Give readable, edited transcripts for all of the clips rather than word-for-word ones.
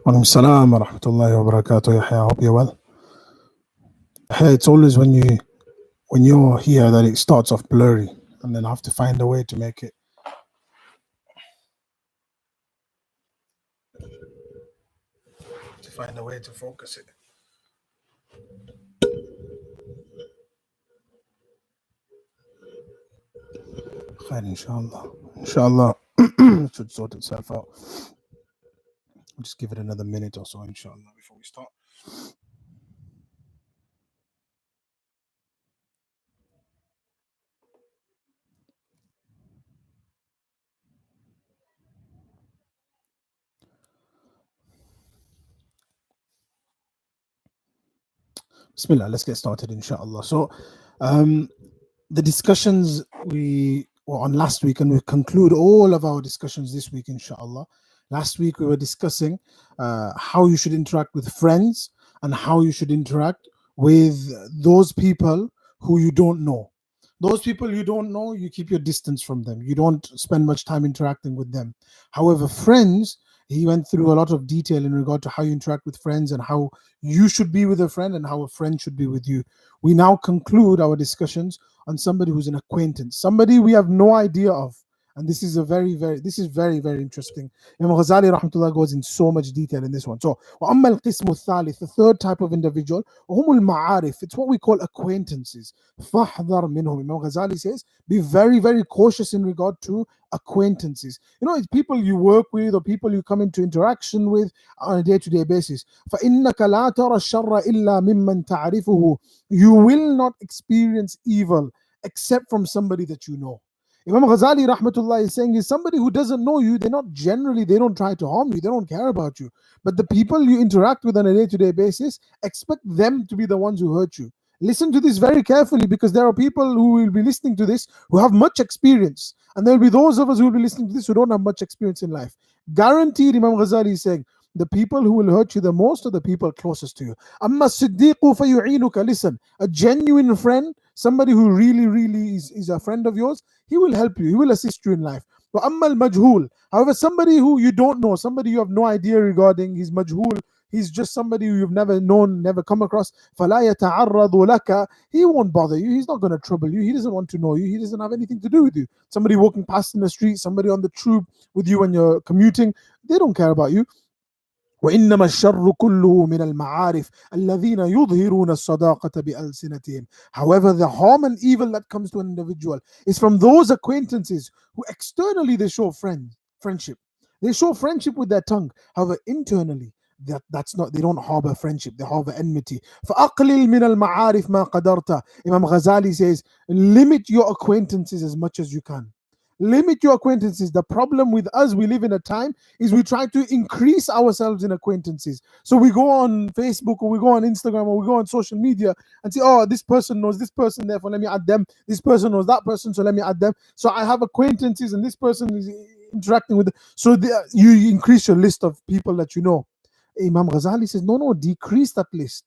Alaikum salam wa rahmatullahi wa barakatuh. Yahya, I hope you're well. Yahya, it's always when you're here that it starts off blurry, and then I have to find a way to make it. To find a way to focus it. Khair, inshallah. Inshallah, it should sort itself out. I'll just give it another minute or so, inshallah, before we start. Bismillah, let's get started, inshallah. So, the discussions we were on last week, and we conclude all of our discussions this week, inshallah. Last week we were discussing how you should interact with friends and how you should interact with those people who you don't know. Those people you don't know, you keep your distance from them. You don't spend much time interacting with them. However, friends, he went through a lot of detail in regard to how you interact with friends and how you should be with a friend and how a friend should be with you. We now conclude our discussions on somebody who's an acquaintance, somebody we have no idea of. And this is very, very interesting. Imam Ghazali rahmatullah goes in so much detail in this one. So, وَأَمَّا الْقِسْمُ الثَّالِث, the third type of individual, وَهُمُ الْمَعَارِفِ, it's what we call acquaintances. فَاحْذَرْ مِنْهُمْ. Imam Ghazali says, be very, very cautious in regard to acquaintances. You know, it's people you work with or people you come into interaction with on a day-to-day basis. فَإِنَّكَ لَا تَرَى الشَّرَّ إِلَّا مِمَّنْ تَعْرِفُهُ. You will not experience evil except from somebody that you know. Imam Ghazali rahmatullah is saying is somebody who doesn't know you, they don't try to harm you, they don't care about you. But the people you interact with on a day-to-day basis, expect them to be the ones who hurt you. Listen to this very carefully, because there are people who will be listening to this who have much experience. And there will be those of us who will be listening to this who don't have much experience in life. Guaranteed, Imam Ghazali is saying, the people who will hurt you the most are the people closest to you. Amma siddiqu fayu'inuka. Listen, a genuine friend, somebody who really is a friend of yours, he will help you, he will assist you in life. But amma al-majhul, however, somebody who you don't know, somebody you have no idea regarding, he's majhul, he's just somebody who you've never known, never come across. فَلَا يَتَعَرَّضُ لَكَ. He won't bother you, he's not going to trouble you, he doesn't want to know you, he doesn't have anything to do with you. Somebody walking past in the street, somebody on the tube with you when you're commuting, they don't care about you. وإنما الشر كله من المعارف الذين يظهرون الصداقة بألسنتهم. However, the harm and evil that comes to an individual is from those acquaintances who externally they show friendship. They show friendship with their tongue. However, internally, that's not, they don't harbor friendship, they harbor enmity. فأقلل من المعارف ما قدرت. Imam Ghazali says, limit your acquaintances as much as you can. Limit your acquaintances. The problem with us, we live in a time, is we try to increase ourselves in acquaintances. So we go on Facebook or we go on Instagram or we go on social media and say, oh, this person knows this person, therefore let me add them. This person knows that person, so let me add them. So I have acquaintances and this person is interacting with them. So you increase your list of people that you know. Imam Ghazali says, no, decrease that list.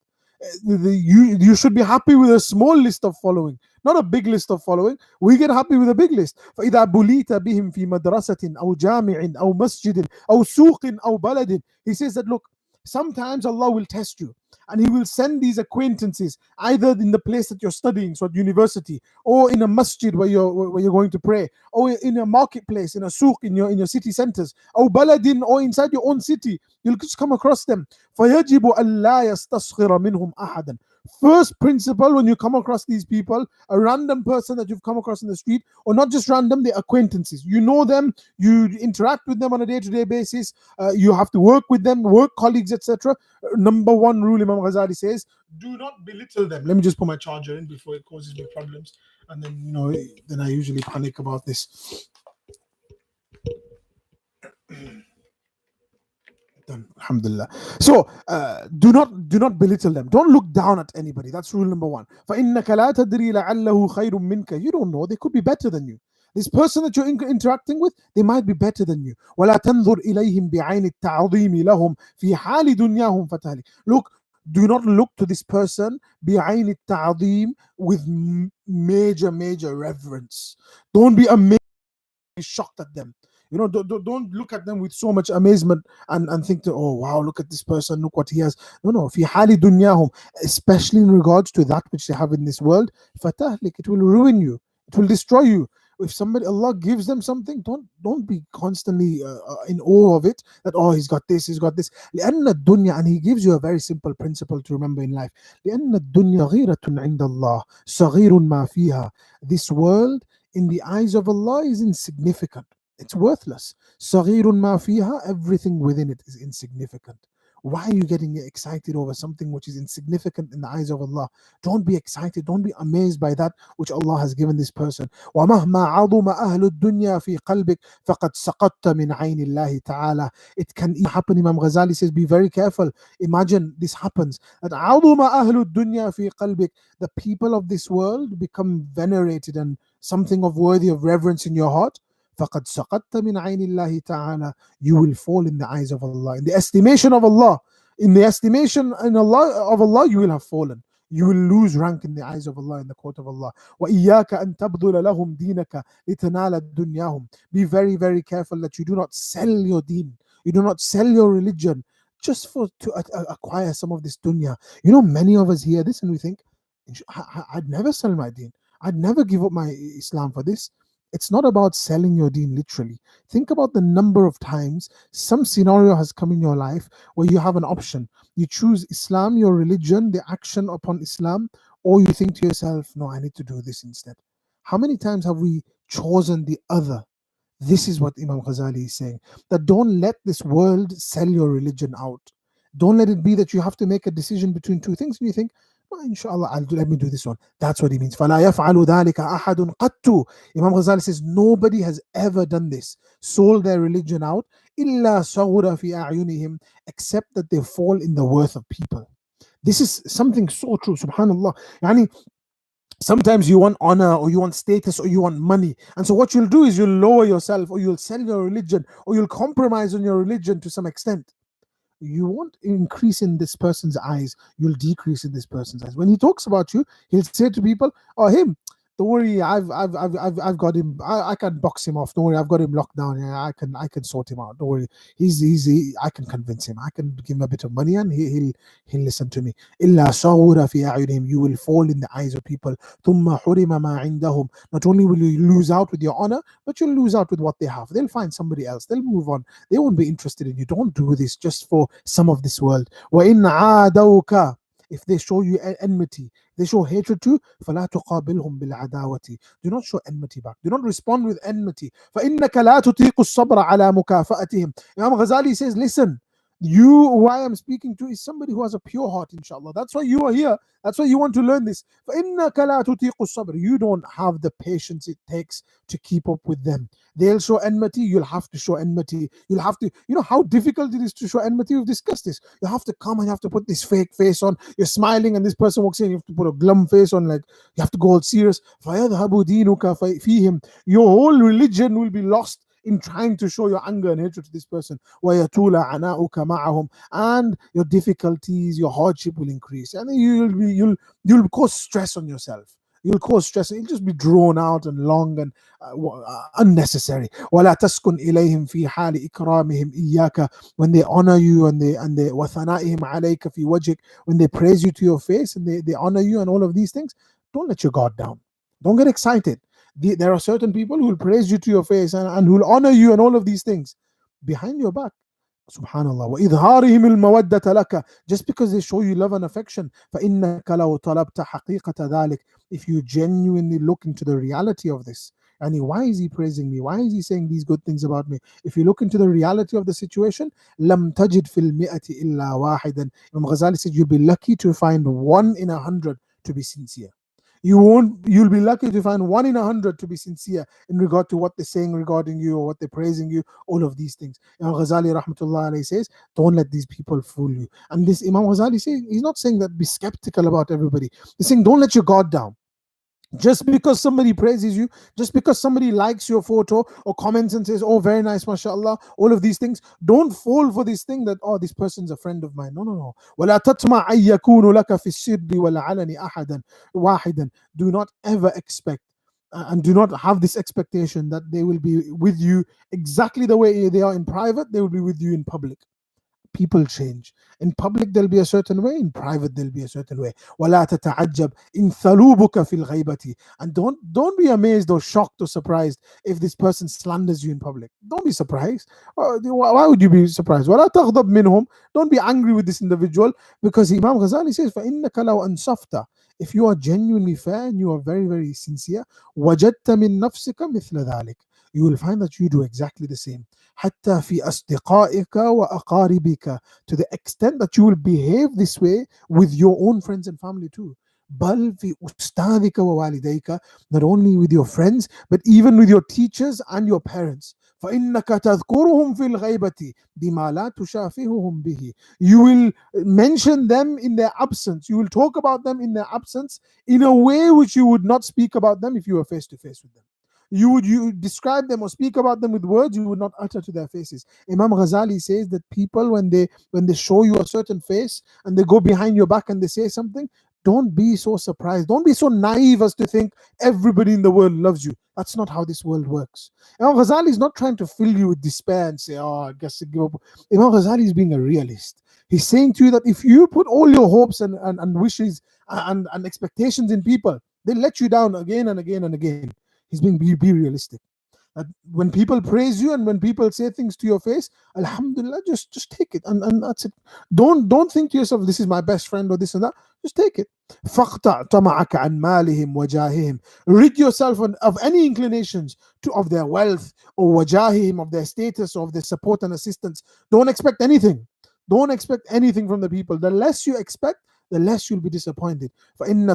You should be happy with a small list of following, not a big list of following. We get happy with a big list. فإذا بليت بهم في مدرسة أو جامع أو مسجد أو سوق أو بلد. He says that, look, sometimes Allah will test you and He will send these acquaintances either in the place that you're studying, so at university, or in a masjid where you're going to pray, or in a marketplace, in a souk, in your city centers, or baladin, or inside your own city. You'll just come across them. فَيَجِبُ أَلَّا يَسْتَصْغِرَ مِنْهُمْ أَحَدًا. First principle, when you come across these people, a random person that you've come across in the street, or not just random, they're acquaintances. You know them, you interact with them on a day-to-day basis, you have to work with them, work colleagues, etc. Number one rule, Imam Ghazali says, do not belittle them. Let me just put my charger in before it causes me problems. And then, then I usually panic about this. Done. Alhamdulillah. So do not belittle them. Don't look down at anybody. That's rule number one. فَإِنَّكَ لَا تَدْرِي لَعَلَّهُ خَيْرٌ مِنْكَ. You don't know. They could be better than you. This person that you're interacting with, they might be better than you. وَلَا تَنْظُرْ إِلَيْهِمْ بِعَيْنِ التَّعْظِيمِ لَهُمْ فِي حَالِ دُنْيَاهُمْ فَتَهْلِكَ. Look, Do not look to this person بعين التعظيم with major reverence. Don't be amazed, shocked at them. Don't look at them with so much amazement and think that, oh wow, look at this person, look what he has. No, في حال دنياهم, especially in regards to that which they have in this world, فتهلك, it will ruin you, it will destroy you. If somebody, Allah gives them something, don't be constantly in awe of it, that oh, he's got this, he's got this. لأن الدنيا, and he gives you a very simple principle to remember in life. لأن الدنيا غيرة عند الله صغير ما فيها. This world in the eyes of Allah is insignificant. It's worthless. صغير ما فيها, everything within it is insignificant. Why are you getting excited over something which is insignificant in the eyes of Allah? Don't be excited. Don't be amazed by that which Allah has given this person. وَمَهْمَا عَظُمَ أَهْلُ الدُّنْيَا فِي قَلْبِكَ فَقَدْ سَقَطْتَ مِنْ عَيْنِ اللَّهِ تَعَالَى. It can even happen. Imam Ghazali says, be very careful. Imagine this happens. That عَظُمَ أَهْلُ الدُّنْيَا فِي قَلْبِكَ, the people of this world become venerated and something of worthy of reverence in your heart. فَقَدْ سَقَطْتَ مِنْ عَيْنِ اللَّهِ تَعَالَى. You will fall in the eyes of Allah. In the estimation of Allah, in the estimation in Allah of Allah, you will have fallen. You will lose rank in the eyes of Allah, in the court of Allah. وَإِيَّاكَ أَن تَبْذُلَ لَهُمْ دِينَكَ لِتَنَالَ دُنْيَاهُمْ. Be very, very careful that you do not sell your deen. You do not sell your religion just for to acquire some of this dunya. Many of us hear this and we think, I'd never sell my deen. I'd never give up my Islam for this. It's not about selling your deen literally. Think about the number of times some scenario has come in your life where you have an option. You choose Islam, your religion, the action upon Islam, or you think to yourself, no, I need to do this instead. How many times have we chosen the other? This is what Imam Ghazali is saying, that don't let this world sell your religion out. Don't let it be that you have to make a decision between two things and you think, oh, inshallah, let me do this one. That's what he means. فَلَا يَفْعَلُ ذَلِكَ أَحَدٌ قَطُّ. Imam Ghazali says, nobody has ever done this, sold their religion out, إِلَّا صَغُرَ فِي أَعْيُنِهِمْ, except that they fall in the worth of people. This is something so true, subhanallah. Yani, sometimes you want honor or you want status or you want money, and so what you'll do is you'll lower yourself or you'll sell your religion or you'll compromise on your religion to some extent. You won't increase in this person's eyes, you'll decrease in this person's eyes. When he talks about you, he'll say to people, oh, him, don't worry, I've got him. I can box him off. Don't worry, I've got him locked down. Yeah, I can sort him out. Don't worry, I can convince him. I can give him a bit of money and he'll listen to me. إلا صغر في أعينهم, you will fall in the eyes of people. ثم حرم ما عندهم, not only will you lose out with your honor, but you'll lose out with what they have. They'll find somebody else. They'll move on. They won't be interested in you. Don't do this just for some of this world. وإن عادوك, if they show you enmity, they show hatred too, فَلَا تُقَابِلْهُمْ بِالْعَدَاوَةِ. Do not show enmity back. Do not respond with enmity. فَإِنَّكَ لَا تُطِيقُ الصَّبْرَ عَلَى مُكَافَأَتِهِمْ. Imam Ghazali says, listen, you who I am speaking to is somebody who has a pure heart, inshallah. That's why you are here. That's why you want to learn this. فَإِنَّكَ لَا تُطِيقُ الصَّبْرَ. You don't have the patience it takes to keep up with them. They'll show enmity, you'll have to show enmity. You'll have to, how difficult it is to show enmity. We've discussed this. You have to come and you have to put this fake face on. You're smiling and this person walks in, you have to put a glum face on, like you have to go all serious. فَيَذْهَبُ دِينُكَ فِيهِمْ. Your whole religion will be lost in trying to show your anger and hatred to this person. وَيَتُولَ عَنَاؤُكَ مَعَهُمْ. And your difficulties, your hardship will increase. And you'll cause stress on yourself. You'll cause stress. It'll just be drawn out and long and unnecessary. وَلَا تَسْكُنْ إِلَيْهِمْ فِي حَالِ إِكْرَامِهِمْ إِيَّاكَ. When they honor you and they وَثَنَائِهِمْ عَلَيْكَ فِي وَجْهِكَ, when they praise you to your face and they honor you and all of these things, don't let your guard down. Don't get excited. There are certain people who will praise you to your face and who will honor you and all of these things behind your back. Subhanallah. وَإِظْهَارِهِمِ الْمَوَدَّةَ لَكَ. Just because they show you love and affection. فَإِنَّكَ لَوْ طَلَبْتَ حَقِيقَةَ ذَلِكَ. If you genuinely look into the reality of this, and why is he praising me? Why is he saying these good things about me? If you look into the reality of the situation, لَمْ تَجِدْ فِي الْمِئَةِ إِلَّا وَاحِدًا. Imam Ghazali said, you'll be lucky to find 1 in 100 to be sincere. You'll be lucky to find 1 in 100 to be sincere in regard to what they're saying regarding you or what they're praising you, all of these things. Imam Ghazali rahmatullah alayhi says, don't let these people fool you. And this Imam Ghazali says, he's not saying that be skeptical about everybody. He's saying, don't let your guard down. Just because somebody praises you, just because somebody likes your photo or comments and says, "Oh, very nice, mashallah," all of these things, don't fall for this thing that, "Oh, this person's a friend of mine." No, no, no. وَلَا تَطْمَعْ أَن يَكُونُ لَكَ فِي السِّرِّ وَالْعَلَنِ أَحَدًا واحدا. Do not ever expect and do not have this expectation that they will be with you exactly the way they are in private, they will be with you in public. People change. In public they'll be a certain way, in private they'll be a certain way. ولا تتعجب إن ثلوبك في الغيبة. And don't be amazed or shocked or surprised if this person slanders you in public. Don't be surprised. Why would you be surprised? ولا تغضب منهم. Don't be angry with this individual, because Imam Ghazali says فإنك لو أنصفت, if you are genuinely fair and you are very very sincere, وجدت من نفسك مثل ذلك, you will find that you do exactly the same. حتى في أصدقائك وأقاربك, to the extent that you will behave this way with your own friends and family too. بل في أستاذك ووالديك, not only with your friends but even with your teachers and your parents. فإنك تذكرهم في الغيبة بما لا تشافههم به. You will mention them in their absence. You will talk about them in their absence in a way which you would not speak about them if you were face to face with them. You describe them or speak about them with words you would not utter to their faces. Imam Ghazali says that people, when they show you a certain face and they go behind your back and they say something, don't be so surprised. Don't be so naive as to think everybody in the world loves you. That's not how this world works. Imam Ghazali is not trying to fill you with despair and say, "Oh, I guess I give up." Imam Ghazali is being a realist. He's saying to you that if you put all your hopes and wishes and expectations in people, they let you down again and again and again. He's being be realistic. That when people praise you and when people say things to your face, Alhamdulillah, just take it, and that's it. Don't think to yourself, "This is my best friend" or this and that. Just take it. فَاقْطَعْ طَمَعَكَ عَنْ مَالِهِمْ وَجَاهِهِمْ. Rid yourself of any inclinations of their wealth or wajahihim, of their status or of their support and assistance. Don't expect anything. Don't expect anything from the people. The less you expect, the less you'll be disappointed. And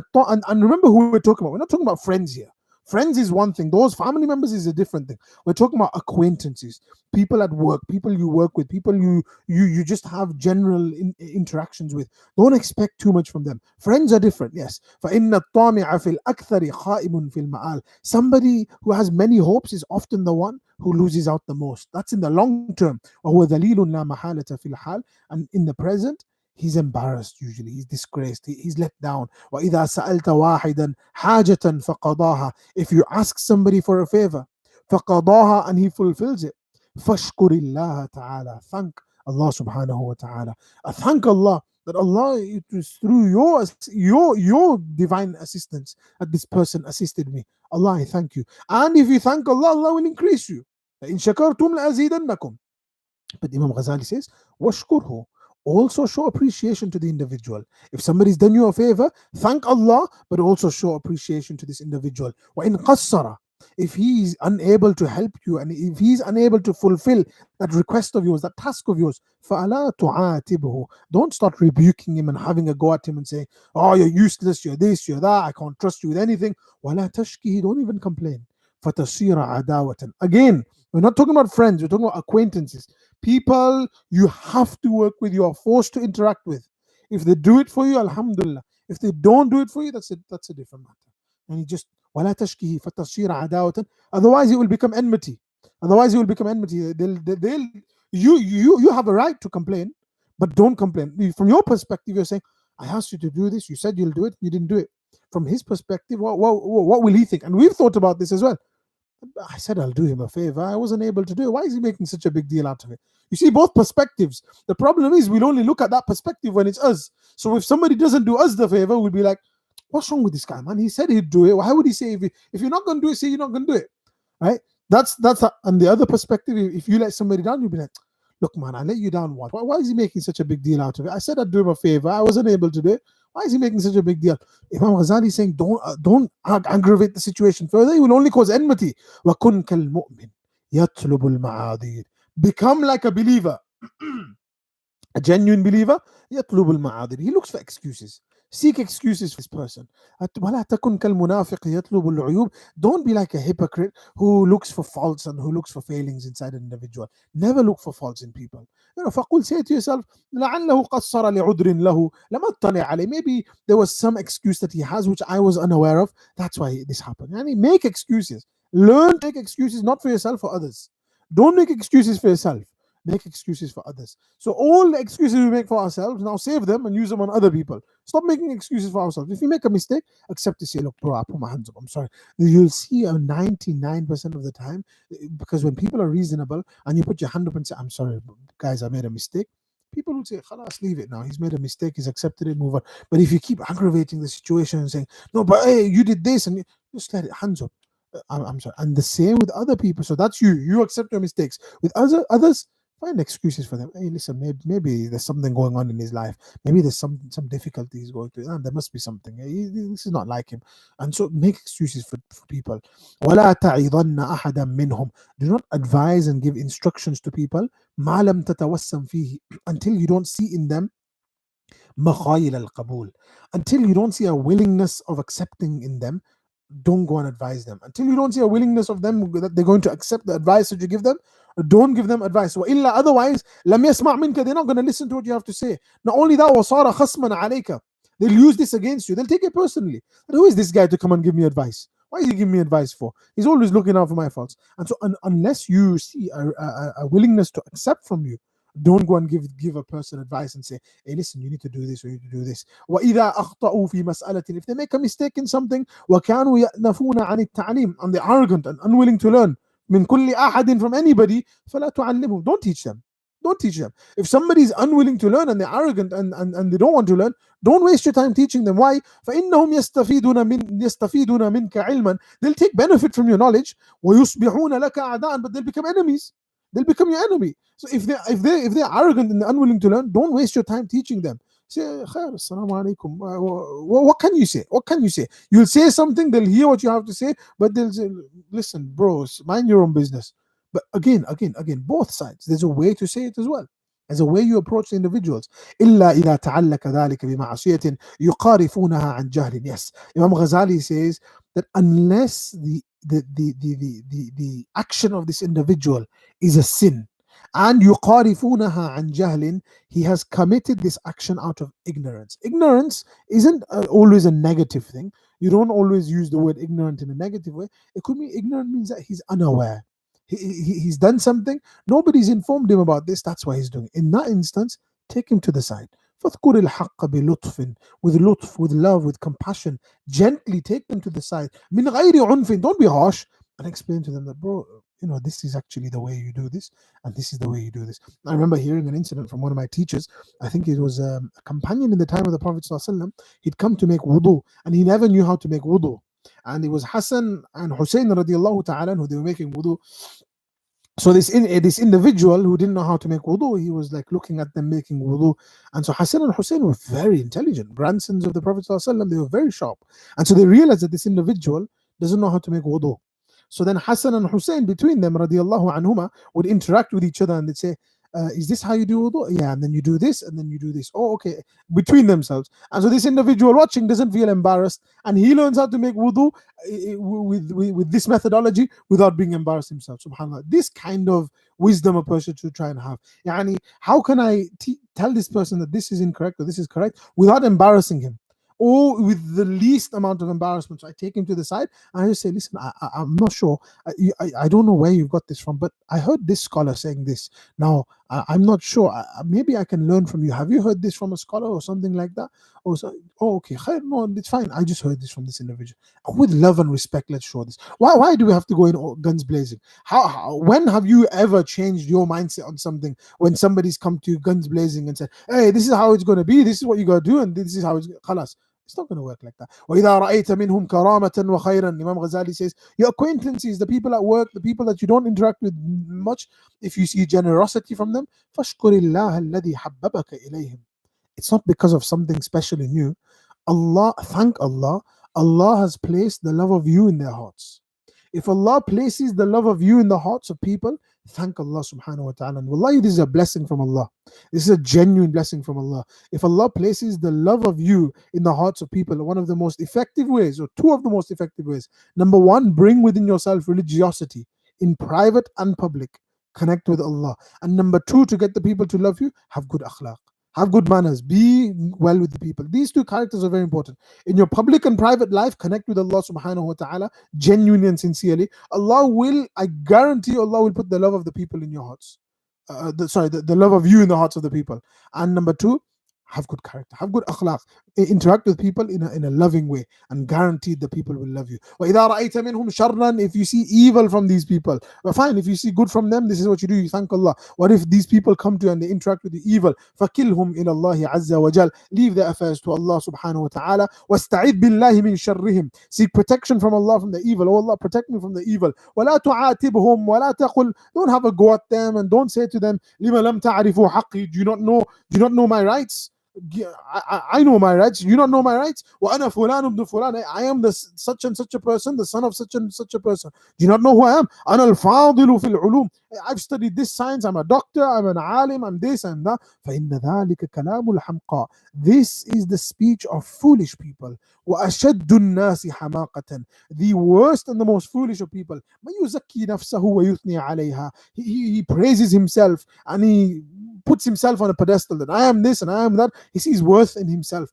remember who we're talking about. We're not talking about friends here. Friends is one thing, those family members is a different thing. We're talking about acquaintances, people at work, people you work with, people you just have general interactions with. Don't expect too much from them. Friends are different, yes. فإن الطامع في الأكثر خائب في المآل. Somebody who has many hopes is often the one who loses out the most. That's in the long term. وهو ذليل لا محالة في الحال. And in the present, he's embarrassed usually, he's disgraced, he's let down. وإذا سألت واحدا حاجة فقضاها. If you ask somebody for a favor, فقضاها, and he fulfills it, فاشكر الله تعالى. Thank Allah subhanahu wa ta'ala. Thank Allah that Allah, it was through your divine assistance that this person assisted me. Allah, I thank you. And if you thank Allah, Allah will increase you. إن شكرتم لأزيدنكم. But Imam Ghazali says, washkurhu. Also show appreciation to the individual. If somebody's done you a favor, thank Allah, but also show appreciation to this individual. وَإِنْ قَصَّرَ. If he is unable to help you and if he's unable to fulfill that request of yours, that task of yours, فَأَلَا تُعَاتِبْهُ. Don't start rebuking him and having a go at him and saying, "Oh, you're useless, you're this, you're that, I can't trust you with anything." وَلَا تَشْكِهِ. Don't even complain. فَتَصِيرَ عَدَاوَةً. Again, we're not talking about friends, we're talking about acquaintances. People you have to work with, you are forced to interact with. If they do it for you, Alhamdulillah. If they don't do it for you, that's a different matter. And you just ولا تشكيه فتصير عداوة. Otherwise, it will become enmity. Otherwise, it will become enmity. You have a right to complain, but don't complain. From your perspective, you're saying, "I asked you to do this. You said you'll do it. You didn't do it." From his perspective, what will he think? And we've thought about this as well. I said I'll do him a favor. I wasn't able to do it. Why is he making such a big deal out of it? You see, both perspectives. The problem is we'll only look at that perspective when it's us. So if somebody doesn't do us the favor, we'll be like, "What's wrong with this guy, man? He said he'd do it. Why would he say if you're not going to do it, say you're not going to do it?" Right? On the other perspective. If you let somebody down, you'll be like, "Look, man, I let you down. Why is he making such a big deal out of it? I said I'd do him a favor. I wasn't able to do it. Why is he making such a big deal?" Imam Ghazali is saying, don't aggravate the situation further. You will only cause enmity. وَكُنْ كَالْمُؤْمِنِ يَطْلُبُ الْمَعَاذِيرِ. Become like a believer, a genuine believer. يَطْلُبُ الْمَعَاذِيرِ. He looks for excuses. Seek excuses for this person. ولا تكن كالمنافق يطلب العيوب. Don't be like a hypocrite who looks for faults and who looks for failings inside an individual. Never look for faults in people. فقل, say to yourself, لعله قصر لعذر له لم أطلع عليه. Maybe there was some excuse that he has which I was unaware of. That's why this happened. Yani make excuses. Learn to make excuses, not for yourself, for others. Don't make excuses for yourself. Make excuses for others. So all the excuses we make for ourselves, now save them and use them on other people. Stop making excuses for ourselves. If you make a mistake, accept to say, look, bro, I put my hands up. I'm sorry. You'll see 99% of the time, because when people are reasonable and you put your hand up and say, I'm sorry, guys, I made a mistake. People would say, Khalas, leave it now. He's made a mistake. He's accepted it, move on. But if you keep aggravating the situation and saying, no, but hey, you did this, and just let it, hands up. I'm sorry. And the same with other people. So that's you. You accept your mistakes. With others, find excuses for them. Hey, listen, maybe there's something going on in his life. Maybe there's some difficulty he's going through. There must be something. This is not like him. And so make excuses for people. وَلَا تَعِظَنَّ أَحَدًا مِّنْهُمْ. Do not advise and give instructions to people مَا لَمْ تَتَوَسَّمْ فِيهِ, until you don't see in them مَخَايِلَ الْقَبُولِ, until you don't see a willingness of accepting in them. Don't go and advise them until you don't see a willingness of them that they're going to accept the advice that you give them. Don't give them advice. وإلا, otherwise, لم يسمع منك. They're not going to listen to what you have to say. Not only that, وصار خصما عليك. They'll use this against you. They'll take it personally. And who is this guy to come and give me advice? Why is he giving me advice for? He's always looking out for my faults. And so, unless you see a willingness to accept from you, don't go and give a person advice and say, hey, listen, you need to do this or you need to do this. وإذا أخطأوا في مسألة, if they make a mistake in something, وكانوا يأنفون عن التعليم, and they're arrogant and unwilling to learn, من كل أحد, from anybody, فلا تعلمهم. Don't teach them. Don't teach them. If somebody is unwilling to learn and they're arrogant and they don't want to learn, don't waste your time teaching them. Why? فإنهم يستفيدون منك علما. They'll take benefit from your knowledge. ويصبحون لك أعداء, but they'll become enemies. They'll become your enemy. So if they're arrogant and they're unwilling to learn, don't waste your time teaching them. Say, khair, assalamu alaikum. What can you say? What can you say? You'll say something, they'll hear what you have to say, but they'll say, listen, bros, mind your own business. But again, both sides. There's a way to say it as well. There's a way you approach the individuals. إلا إذا تعلق ذلك بمعصية يقارفونها عن جهل. Yes, Imam Ghazali says that unless the action of this individual is a sin, and يقارفونها عن جهل, he has committed this action out of ignorance. Ignorance isn't always a negative thing. You don't always use the word ignorant in a negative way. It could be ignorant means that he's unaware. He's done something, nobody's informed him about this, that's why he's doing it. In that instance, take him to the side. فاذكر الحق بلطف, with lutf, with love, with compassion, gently take them to the side. من غير عنف, don't be harsh, and explain to them that, bro, this is actually the way you do this, and this is the way you do this. I remember hearing an incident from one of my teachers. I think it was a companion in the time of the Prophet ﷺ. He'd come to make wudu, and he never knew how to make wudu. And it was Hassan and Hussein radiallahu ta'ala who they were making wudu. So this individual who didn't know how to make wudu, he was like looking at them making wudu. And so Hassan and Hussein were very intelligent, grandsons of the Prophet ﷺ. They were very sharp. And so they realized that this individual doesn't know how to make wudu. So then Hassan and Hussein, between them, radiallahu anhuma, would interact with each other and they'd say, is this how you do wudu? Yeah, and then you do this, and then you do this. Oh, okay, between themselves. And so this individual watching doesn't feel embarrassed, and he learns how to make wudu with this methodology without being embarrassed himself. Subhanallah. This kind of wisdom a person should try and have. Yani, how can I tell this person that this is incorrect or this is correct without embarrassing him? Or with the least amount of embarrassment. So I take him to the side and I just say, listen, I'm not sure. I don't know where you've got this from, but I heard this scholar saying this. Now, I'm not sure. Maybe I can learn from you. Have you heard this from a scholar or something like that? Or so, oh, okay. No, it's fine. I just heard this from this individual. With love and respect, let's show this. Why do we have to go in guns blazing? When have you ever changed your mindset on something when somebody's come to you guns blazing and said, hey, this is how it's going to be. This is what you got to do. And this is how it's khalas. It's not going to work like that. وَإِذَا رَأَيْتَ مِنْهُمْ كَرَامَةً وَخَيْرًا. Imam Ghazali says, your acquaintances, the people at work, the people that you don't interact with much, if you see generosity from them, فَاشْكُرِ اللَّهَ الَّذِي حَبَّبَكَ إِلَيْهِمْ. It's not because of something special in you. Thank Allah. Allah has placed the love of you in their hearts. If Allah places the love of you in the hearts of people, Thank Allah subhanahu wa ta'ala. And wallahi, this is a blessing from Allah. This is a genuine blessing from Allah. If Allah places the love of you in the hearts of people, one of the most effective ways, or two of the most effective ways: number one, bring within yourself religiosity in private and public. Connect with Allah. And number two, to get the people to love you, have good akhlaq. Have good manners. Be well with the people. These two characters are very important. In your public and private life, connect with Allah subhanahu wa ta'ala genuinely and sincerely. Allah will, I guarantee you, Allah will put the love of the people in your hearts. The love of you in the hearts of the people. And number two, have good character, have good akhlaq, interact with people in a loving way, and guaranteed the people will love you. وَإِذَا رَأَيْتَ مِنْهُمْ شَرًّا, if you see evil from these people, well, fine. If you see good from them, this is what you do, you thank Allah. What if these people come to you and they interact with the evil? فَكِلْهُمْ إِلَى اللَّهِ عَزَّ وَجَلَ, leave their affairs to Allah subhanahu wa ta'ala. وَاسْتَعِذْ بِاللَّهِ مِنْ شَرِّهِمْ, seek protection from Allah from the evil. Oh Allah, protect me from the evil. وَلَا تُعَاتِبْهُمْ وَلَا تَقُلْ, don't have a go at them, and don't say to them, لِمَ لَمْ تَعْرِفُوا حَقِّي, do you not know my rights? I know my rights. You don't know my rights. وَأَنَا فُلَانُ ابْنُ فُلَانَ, I am the such and such a person, the son of such and such a person. Do you not know who I am? أَنَا الْفَاضِلُ فِي الْعُلُومِ, I've studied this science, I'm a doctor, I'm an alim, I'm this, I'm that. فَإِنَّ ذَلِكَ كَلَامُ الْحَمْقَى, this is the speech of foolish people. وَأَشَدُّ النَّاسِ حَمَاقَةً, the worst and the most foolish of people. مَنْ يُزَكِّي نَفْسَهُ وَيُثْنِي عَلَيْهَا, he praises himself and he puts himself on a pedestal that I am this and I am that. He sees worth in himself.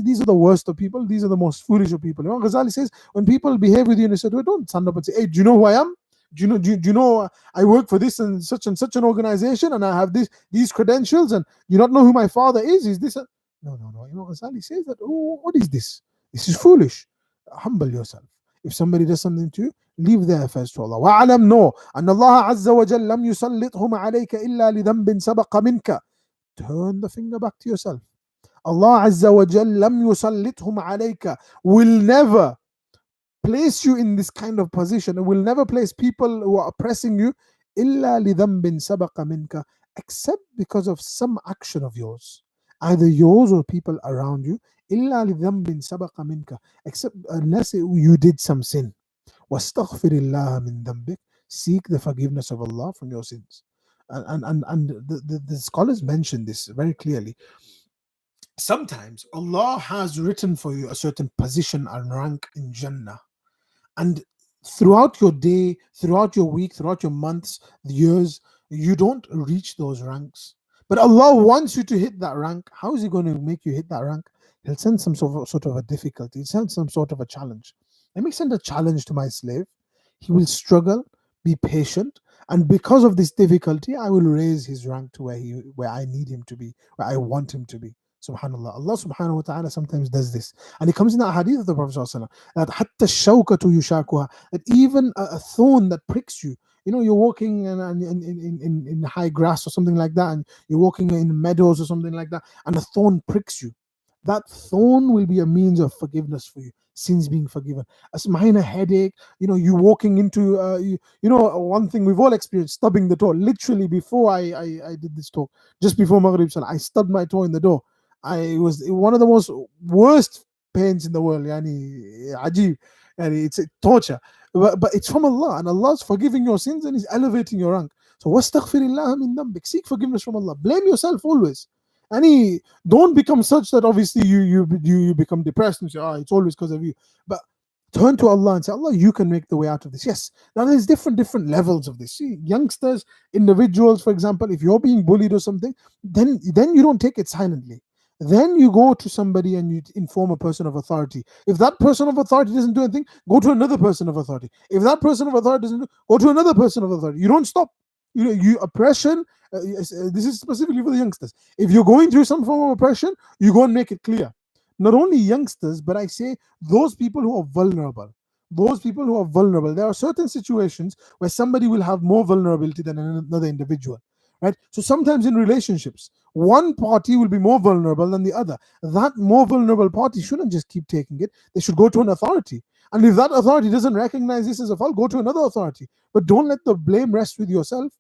These are the worst of people. These are the most foolish of people. Ghazali says, when people behave with you in a certain way, don't stand up and say, hey, do you know who I am? Do you know I work for this and such an organization, and I have these credentials, and you not know who my father is? Is this no? Ghazali says that, oh, what is this? This is foolish. Humble yourself. If somebody does something to you, leave their affairs to Allah. وَعَلَمْ, know أن الله عز وجل لم يسلطهم عليك إلا لذنب سبق منك. Turn the finger back to yourself. Allah Azza wa Jal lam yusallithum alayka, will never place you in this kind of position, will never place people who are oppressing you illa lidhanbin sabaqa minka, except because of some action of yours, either yours or people around you. Illa lidhanbin sabaqa minka, except unless you did some sin. Wastaghfirillah min dhanbik, seek the forgiveness of Allah from your sins. And the scholars mention this very clearly. Sometimes Allah has written for you a certain position and rank in Jannah, and throughout your day, throughout your week, throughout your months, years, you don't reach those ranks. But Allah wants you to hit that rank. How is He going to make you hit that rank? He'll send some sort of a difficulty. He'll send some sort of a challenge. Let me send a challenge to my slave. He will struggle, be patient, and because of this difficulty, I will raise his rank to where I need him to be, where I want him to be. Subhanallah. Allah subhanahu wa ta'ala sometimes does this. And it comes in that hadith of the Prophet ﷺ, that hatta shawkatu yushakuha, that even a thorn that pricks you, you're walking in high grass or something like that, and you're walking in meadows or something like that, and a thorn pricks you. That thorn will be a means of forgiveness for you, sins being forgiven. A minor headache, you walking into, one thing we've all experienced, stubbing the toe. Literally, before I did this talk, just before Maghrib Salah, I stubbed my toe in the door. It was one of the most worst pains in the world. Yani, ajib. Yani, it's a torture. But it's from Allah, and Allah's forgiving your sins and He's elevating your rank. So, wastaghfirillah min dhanbik, seek forgiveness from Allah. Blame yourself always. And don't become such that obviously you become depressed and say, it's always because of you. But turn to Allah and say, Allah, you can make the way out of this. Yes. Now there's different levels of this. See, youngsters, individuals, for example, if you're being bullied or something, then you don't take it silently. Then you go to somebody and you inform a person of authority. If that person of authority doesn't do anything, go to another person of authority. If that person of authority doesn't do, go to another person of authority. You don't stop. Oppression. This is specifically for the youngsters. If you're going through some form of oppression, you go and make it clear. Not only youngsters, but I say those people who are vulnerable. Those people who are vulnerable. There are certain situations where somebody will have more vulnerability than another individual. Right? So sometimes in relationships, one party will be more vulnerable than the other. That more vulnerable party shouldn't just keep taking it. They should go to an authority. And if that authority doesn't recognize this as a fault, go to another authority. But don't let the blame rest with yourself.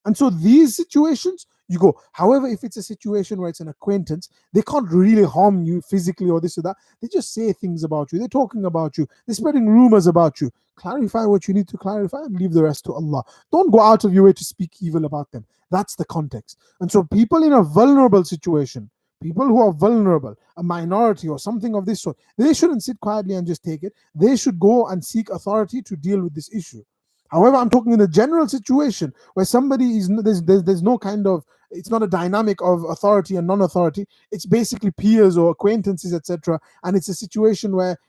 And so these situations, you go. However, if it's a situation where it's an acquaintance, they can't really harm you physically or this or that. They just say things about you. They're talking about you. They're spreading rumors about you. Clarify what you need to clarify and leave the rest to Allah. Don't go out of your way to speak evil about them. That's the context. And so people in a vulnerable situation, people who are vulnerable, a minority or something of this sort, they shouldn't sit quietly and just take it. They should go and seek authority to deal with this issue. However, I'm talking in a general situation where somebody is there's no kind of, it's not a dynamic of authority and non-authority. It's basically peers or acquaintances, etc. And it's a situation where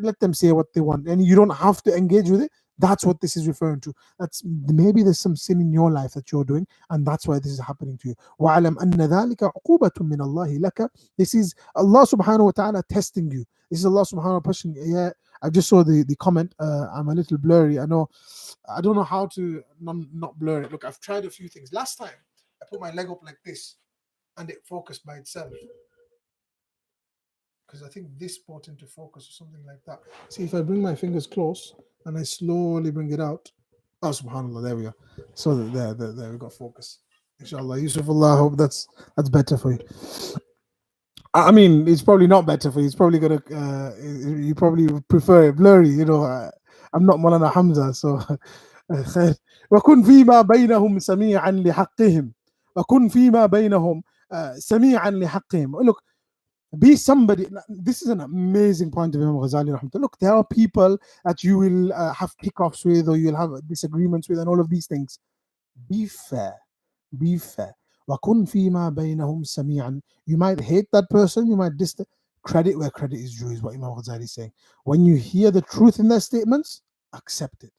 let them say what they want, and you don't have to engage with it. That's what this is referring to. That's maybe there's some sin in your life that you're doing, and that's why this is happening to you. وَعَلَمْ أَنَّ ذَلِكَ عُقُوبَةٌ مِّنَ اللَّهِ لَكَ. This is Allah subhanahu wa ta'ala testing you. This is Allah subhanahu wa ta'ala pushing. Yeah, I just saw the comment. I'm a little blurry. I know. I don't know how to not blur it. Look, I've tried a few things. Last time, I put my leg up like this, and it focused by itself. Because I think this brought into focus or something like that. See, if I bring my fingers close and I slowly bring it out. Oh, subhanAllah, there we go. So there we got focus. Inshallah, Yusuf, Allah, I hope that's better for you. I mean, it's probably not better for you. It's probably gonna. You probably prefer it blurry. You know, I'm not Maulana Hamza, so. وكن فيما بينهم سميعا لحقهم. وكن فيما بينهم سميعا لحقهم. Look, be somebody. This is an amazing point of Imam Ghazali. Look, there are people that you will have kick-offs with, or you'll have disagreements with, and all of these things. Be fair. Be fair. وَكُنْ فِي مَا بَيْنَهُمْ سَمِيعًا. You might hate that person, you might credit where credit is due, is what Imam Ghazali is saying. When you hear the truth in their statements, accept it.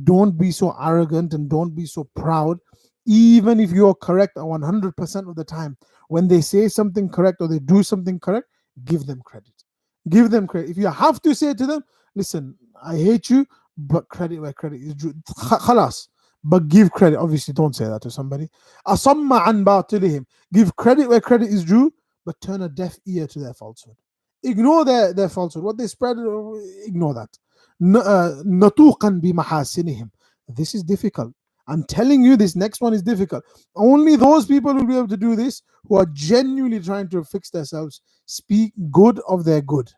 Don't be so arrogant and don't be so proud, even if you're correct 100% of the time. When they say something correct or they do something correct, give them credit. Give them credit. If you have to say to them, listen, I hate you, but credit where credit is due. Khalas. But give credit. Obviously, don't say that to somebody. Asamma an batilihim. Give credit where credit is due, but turn a deaf ear to their falsehood. Ignore their falsehood. What they spread, ignore that. Natuqan bi mahasinihim. This is difficult. I'm telling you, this next one is difficult. Only those people will be able to do this who are genuinely trying to fix themselves. Speak good of their good.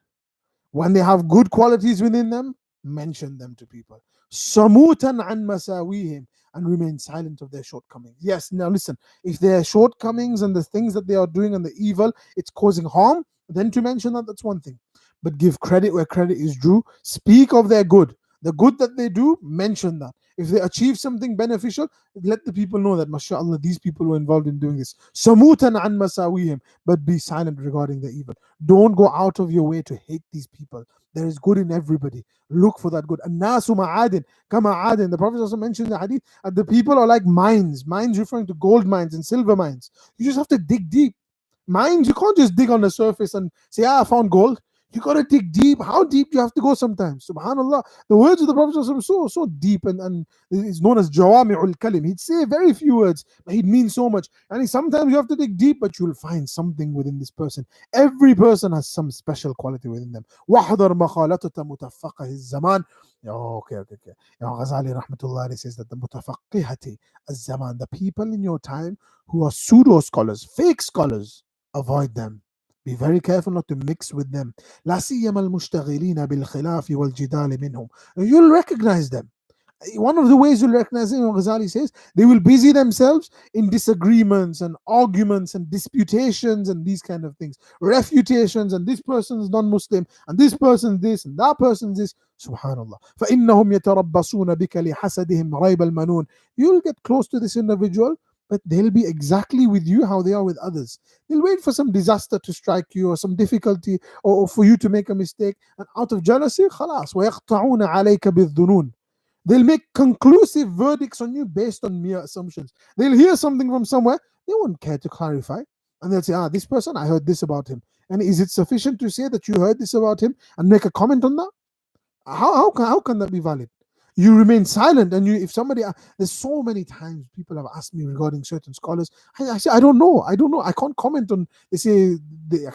When they have good qualities within them, mention them to people. Samutan an masawihim, and remain silent of their shortcomings. Yes, now listen, if their shortcomings and the things that they are doing and the evil, it's causing harm, then to mention that, that's one thing. But give credit where credit is due. Speak of their good. The good that they do, mention that. If they achieve something beneficial, let the people know that, mashallah, these people were involved in doing this. Samutan an masawihim, but be silent regarding the evil. Don't go out of your way to hate these people. There is good in everybody. Look for that good. An-nasu ma'adin, kama adin. The Prophet also mentioned in the hadith that the people are like mines. Mines referring to gold mines and silver mines. You just have to dig deep. Mines, you can't just dig on the surface and say, I found gold. You got to dig deep. How deep do you have to go sometimes? Subhanallah. The words of the Prophet are so deep, and it's known as Jawami'ul Kalim. He'd say very few words, but he'd mean so much. And sometimes you have to dig deep, but you'll find something within this person. Every person has some special quality within them. وَحْضَرْ مَخَالَطَةَ مُتَفَقَهِ الزَّمَانِ. Okay. Ghazali rahmatullah says that the mutafaqihati az-zaman, the people in your time who are pseudo scholars, fake scholars, avoid them. Be very careful not to mix with them. لا سيما المشتغلين بالخلاف والجدال منهم. You'll recognize them. One of the ways you'll recognize them, Ghazali says, they will busy themselves in disagreements and arguments and disputations and these kind of things. Refutations, and this person is non-Muslim, and this person this, and that person this. Subhanallah. فَإِنَّهُمْ يَتَرَبَّصُونَ بِكَ لِحَسَدِهِمْ رَيْبَ الْمَنُونَ. You'll get close to this individual, but they'll be exactly with you how they are with others. They'll wait for some disaster to strike you or some difficulty or for you to make a mistake, and out of jealousy, خلاص وَيَقْطَعُونَ عَلَيْكَ بِالذُّنُونَ. They'll make conclusive verdicts on you based on mere assumptions. They'll hear something from somewhere, they won't care to clarify, and they'll say, this person, I heard this about him. And is it sufficient to say that you heard this about him and make a comment on that? How can that be valid? You remain silent, and if somebody, there's so many times people have asked me regarding certain scholars. I say, I don't know, I can't comment on. They say,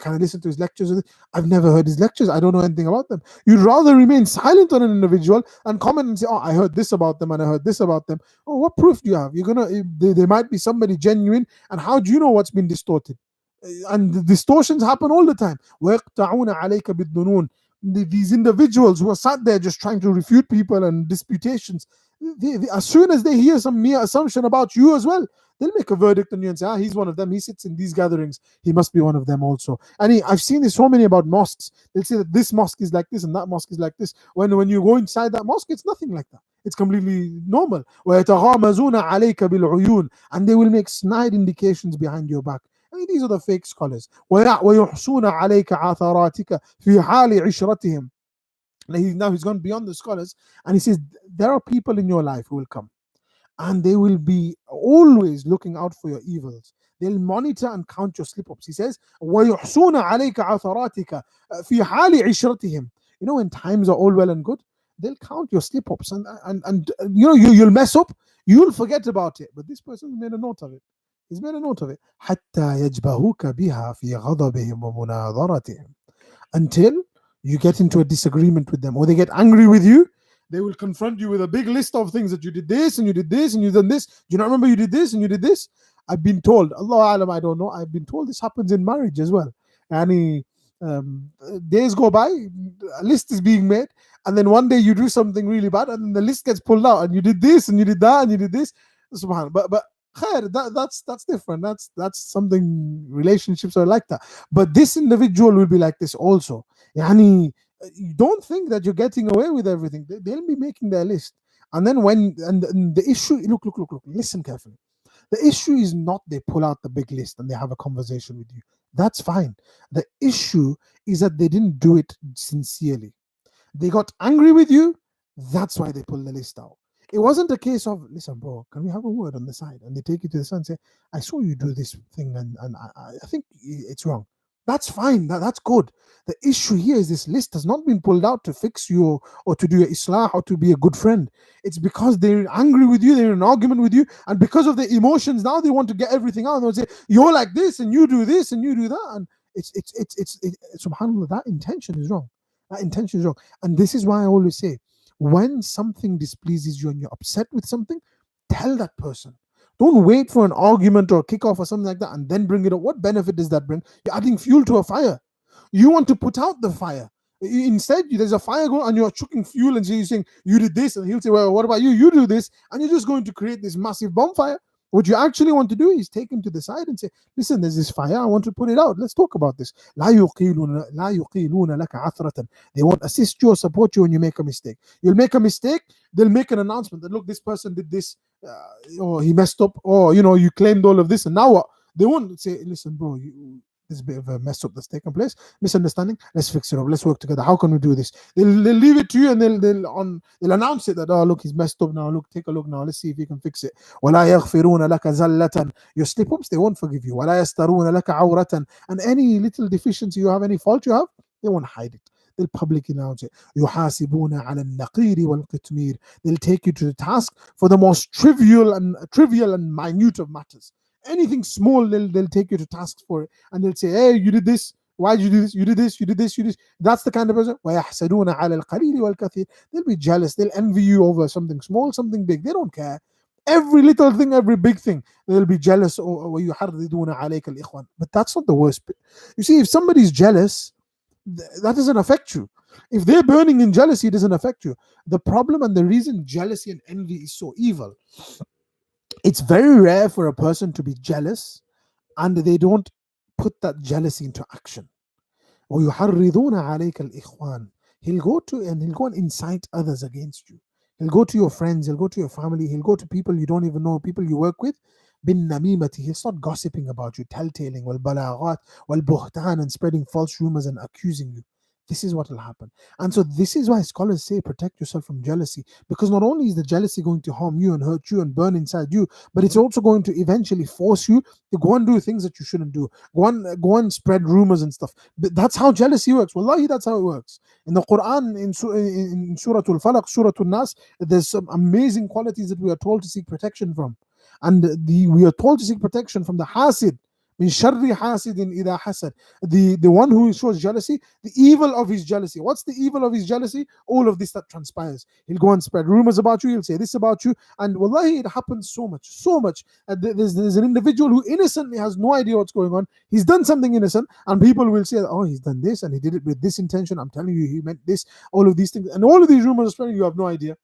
can I listen to his lectures? I've never heard his lectures, I don't know anything about them. You'd rather remain silent on an individual and comment and say, oh, I heard this about them and I heard this about them. Oh, what proof do you have? You're gonna, there might be somebody genuine, and how do you know what's been distorted? And the distortions happen all the time. وَيَقْطَعُونَ عَلَيْكَ بِالدُّنُونَ. These individuals who are sat there just trying to refute people and disputations, as soon as they hear some mere assumption about you as well, they'll make a verdict on you and say, he's one of them. He sits in these gatherings. He must be one of them also. And I've seen this so many about mosques. They'll say that this mosque is like this and that mosque is like this. When you go inside that mosque, it's nothing like that. It's completely normal. وَيَتَغَامَزُونَ عَلَيْكَ بِالْعُيُونِ. And they will make snide indications behind your back. These are the fake scholars. وَيُحْصُونَ عَلَيْكَ عَثَرَاتِكَ فِي حَالِ عِشْرَتِهِمْ. Now he's gone beyond the scholars, and he says there are people in your life who will come, and they will be always looking out for your evils. They'll monitor and count your slip-ups. He says, وَيُحْصُونَ عَلَيْكَ عَثَرَاتِكَ فِي حَالِ عِشْرَتِهِمْ. When times are all well and good, they'll count your slip-ups, and you'll mess up, you'll forget about it. But this person made a note of it. He's made a note of it. حَتَّى يَجْبَهُكَ بِهَا فِي غَضَبِهِمْ وَمُنَاظَرَتِهِمْ. Until you get into a disagreement with them, or they get angry with you. They will confront you with a big list of things that you did this and you did this and you done this. Do you not remember you did this and you did this? I've been told, Allah Alam, I don't know. I've been told this happens in marriage as well. And days go by, a list is being made, and then one day you do something really bad, and then the list gets pulled out, and you did this and you did that and you did this. Subhanallah. But khair, that's different. That's something, relationships are like that. But this individual will be like this also. Yani, you don't think that you're getting away with everything. They'll be making their list. And then and the issue, look, listen carefully. The issue is not they pull out the big list and they have a conversation with you. That's fine. The issue is that they didn't do it sincerely. They got angry with you. That's why they pulled the list out. It wasn't a case of, listen, bro, can we have a word on the side? And they take you to the side and say, I saw you do this thing, and I think it's wrong. That's fine. That's good. The issue here is this list has not been pulled out to fix you, or to do your islah, or to be a good friend. It's because they're angry with you, they're in an argument with you, and because of the emotions, now they want to get everything out. They'll say, you're like this, and you do this, and you do that. And it's subhanAllah, that intention is wrong. That intention is wrong. And this is why I always say, when something displeases you and you're upset with something, tell that person. Don't wait for an argument or a kickoff or something like that and then bring it up. What benefit does that bring? You're adding fuel to a fire. You want to put out the fire. Instead, there's a fire going and you're chucking fuel, and so you're saying, you did this. And he'll say, well, what about you? You do this. And you're just going to create this massive bonfire. What you actually want to do is take him to the side and say, listen, there's this fire. I want to put it out. Let's talk about this. لا يقيلون لك عثرة. They won't assist you or support you when you make a mistake. You'll make a mistake, they'll make an announcement that, look, this person did this, or he messed up, or you claimed all of this, and now what? They won't say, listen, bro, there's a bit of a mess up that's taken place, misunderstanding, let's fix it up, let's work together, how can we do this? They'll leave it to you, and they'll announce it that, oh, look, he's messed up now, look, take a look now, let's see if he can fix it. وَلَا يَغْفِرُونَ لَكَ زَلَّةً. Your slip-ups, they won't forgive you. وَلَا يَسْتَرُونَ لَكَ عَوْرَةً. And any little deficiency you have, any fault you have, they won't hide it. They'll publicly announce it. يُحَاسِبُونَ عَلَى النَّقِيرِ وَالْقِطْمِيرِ. They'll take you to the task for the most trivial and minute of matters. Anything small, they'll take you to task for it, and they'll say, hey, you did this. Why did you do this? You did this. You did this. You did this. That's the kind of person. وَيَحْسَدُونَ عَلَى الْقَلِيلِ وَالْكَثِيرِ. They'll be jealous. They'll envy you over something small, something big. They don't care. Every little thing, every big thing, they'll be jealous. وَيُحَرِّضُونَ عَلَيْكَ الْإِخْوَانِ. But that's not the worst bit. You see, if somebody's jealous, that doesn't affect you. If they're burning in jealousy, it doesn't affect you. The problem and the reason jealousy and envy is so evil, it's very rare for a person to be jealous and they don't put that jealousy into action. وَيُحَرِّضُونَ عَلَيْكَ الْإِخْوَانِ. He'll go and incite others against you. He'll go to your friends, he'll go to your family, he'll go to people you don't even know, people you work with. بِالنَّمِيمَةِ. He'll start gossiping about you, telltaling, وَالْبَلَاغَاتِ وَالْبُهْتَانِ, and spreading false rumors and accusing you. This is what will happen. And so this is why scholars say protect yourself from jealousy, because not only is the jealousy going to harm you and hurt you and burn inside you, but it's also going to eventually force you to go and do things that you shouldn't do. Go and spread rumors and stuff. But that's how jealousy works. Wallahi, that's how it works. In the Quran, in Surah Al-Falaq, Surah Al-Nas, there's some amazing qualities that we are told to seek protection from. And we are told to seek protection from the hasid, min sharri hasidin idha hasad, the one who shows jealousy, the evil of his jealousy. What's the evil of his jealousy? All of this that transpires. He'll go and spread rumors about you, he'll say this about you, and wallahi, it happens so much, so much. There's an individual who innocently has no idea what's going on. He's done something innocent, and people will say, oh, he's done this, and he did it with this intention. I'm telling you, he meant this, all of these things. And all of these rumors are spreading, you have no idea.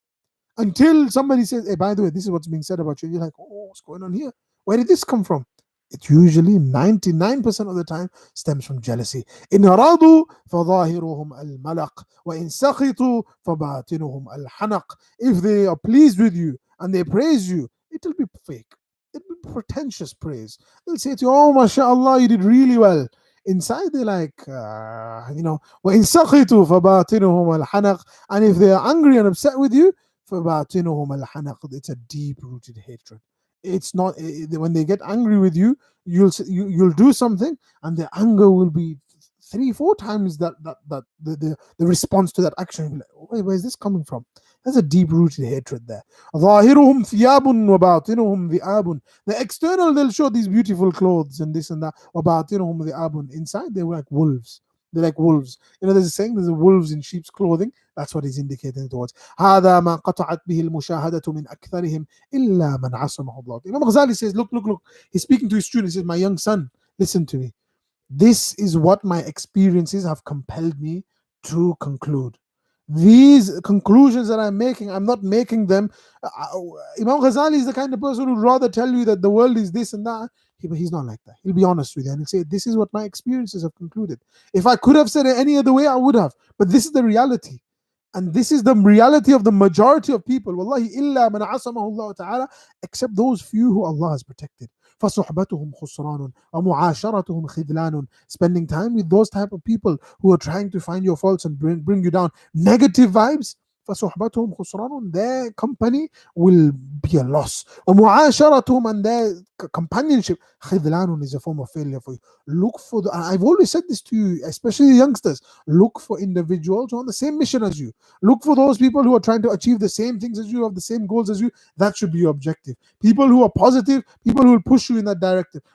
Until somebody says, hey, by the way, this is what's being said about you. You're like, oh, what's going on here? Where did this come from? It usually 99% of the time stems from jealousy. إن رضوا فظاهرهم الملق وإن سخطوا فباطنهم الحنق. If they are pleased with you and they praise you, it'll be fake. It'll be pretentious praise. They'll say to you, oh, mashallah, you did really well. Inside they're like, وإن سخطوا فباطنهم الحنق. And if they are angry and upset with you, فباطنهم الحنق. It's a deep-rooted hatred. It's not when they get angry with you, you'll do something, and the anger will be 3-4 times the response to that action. You'll be like, wait, where is this coming from? There's a deep-rooted hatred there. ظاهرهم ثياب وباطنهم ذئاب. The external, they'll show these beautiful clothes and this and that. وباطنهم ذئاب. Inside they were like wolves. They're like wolves. There's a saying, there's a wolves in sheep's clothing. That's what he's indicating towards. هذا ما قطعت به المشاهدة من أكثرهم إلا من عصمه الله. Imam Ghazali says, look. He's speaking to his student. He says, my young son, listen to me. This is what my experiences have compelled me to conclude. These conclusions that I'm making, I'm not making them. Imam Ghazali is the kind of person who'd rather tell you that the world is this and that. But he's not like that. He'll be honest with you and he'll say, this is what my experiences have concluded. If I could have said it any other way, I would have. But this is the reality. And this is the reality of the majority of people. Wallahi, illa man asamahu Allah ta'ala, except those few who Allah has protected. فَصُحْبَتُهُمْ خُسْرَانٌ وَمُعَاشَرَتُهُمْ خِذْلَانٌ. Spending time with those type of people who are trying to find your faults and bring you down. Negative vibes. فَصُحْبَتُهُمْ خُسْرَانٌ. Their company will be a loss. وَمُعَاشَرَتُهُمْ. And their companionship, خِذْلَانٌ, is a form of failure for you. Look for I've always said this to you, especially youngsters. Look for individuals who are on the same mission as you. Look for those people who are trying to achieve the same things as you, have the same goals as you. That should be your objective. People who are positive, people who will push you in that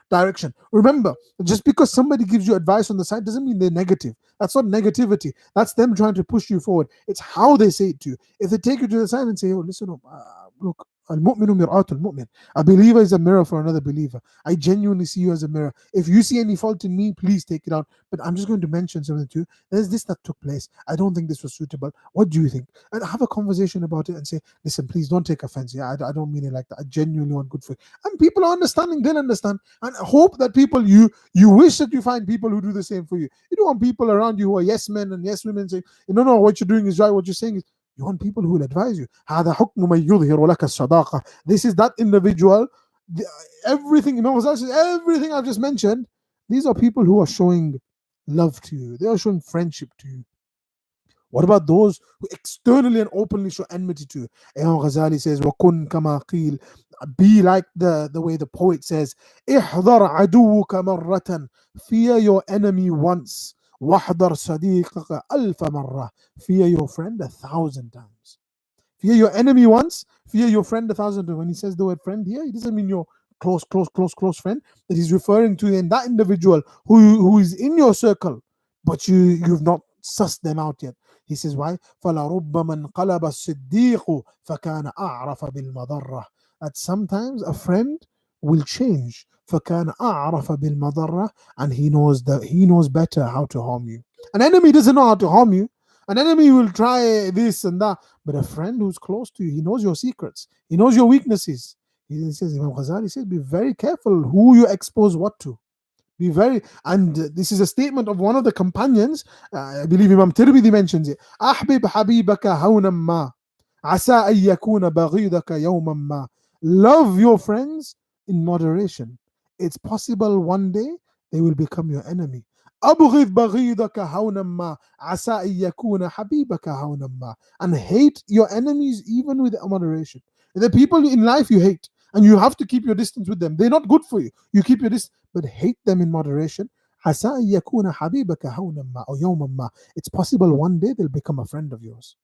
direction. Remember, just because somebody gives you advice on the side doesn't mean they're negative. That's not negativity. That's them trying to push you forward. It's how they say it to you. If they take you to the side and say, oh, listen, look, المؤمن مرآة المؤمن. A believer is a mirror for another believer. I genuinely see you as a mirror. If you see any fault in me, please take it out. But I'm just going to mention something to you. There's this that took place. I don't think this was suitable. What do you think? And have a conversation about it and say, listen, please don't take offense. Yeah, I don't mean it like that. I genuinely want good for you. And people are understanding, they'll understand. And I hope that people, you wish that you find people who do the same for you. You don't want people around you who are yes men and yes women saying, no, what you're doing is right. What you're saying is, you want people who will advise you. هذا حكم من يظهر لك الصداقة. This is that individual. Everything Imam Ghazali says, everything I've just mentioned, these are people who are showing love to you. They are showing friendship to you. What about those who externally and openly show enmity to you? Imam Ghazali says, وَكُنْ كَمَا قِيل. Be like the way the poet says, احذر عدوك مرة. Fear your enemy once. وَحْضَرْ صَدِيقَكَ أَلْفَ مَرَّةٍ. Fear your friend 1,000 times. Fear your enemy once, fear your friend 1,000 times. When he says the word friend here, he doesn't mean your close friend. That he's referring to in that individual who is in your circle, but you've not sussed them out yet. He says, why? فَلَرُبَّ مَنْ قَلَبَ الصِّدِّيقُ فَكَانَ أَعْرَفَ بِالْمَضَرَّةِ. That sometimes a friend will change. فَكَانَ أَعْرَفَ بِالْمَضَرَّةِ. And he knows better how to harm you. An enemy doesn't know how to harm you. An enemy will try this and that. But a friend who's close to you, he knows your secrets. He knows your weaknesses. He says, Imam Ghazali says, be very careful who you expose what to. Be very, and this is a statement of one of the companions. I believe Imam Tirmidhi mentions it. أحبب حبيبك هونا ما عسى أن يكون بغيضك يوما ما. Love your friends in moderation. It's possible one day they will become your enemy. أبغض بغيضك هونا ما عسى أن يكون حبيبك هونا ما. And hate your enemies even with moderation. The people in life you hate, and you have to keep your distance with them. They're not good for you. You keep your distance, but hate them in moderation. عسى أن يكون حبيبك هونا ما أو يوما ما. It's possible one day they'll become a friend of yours.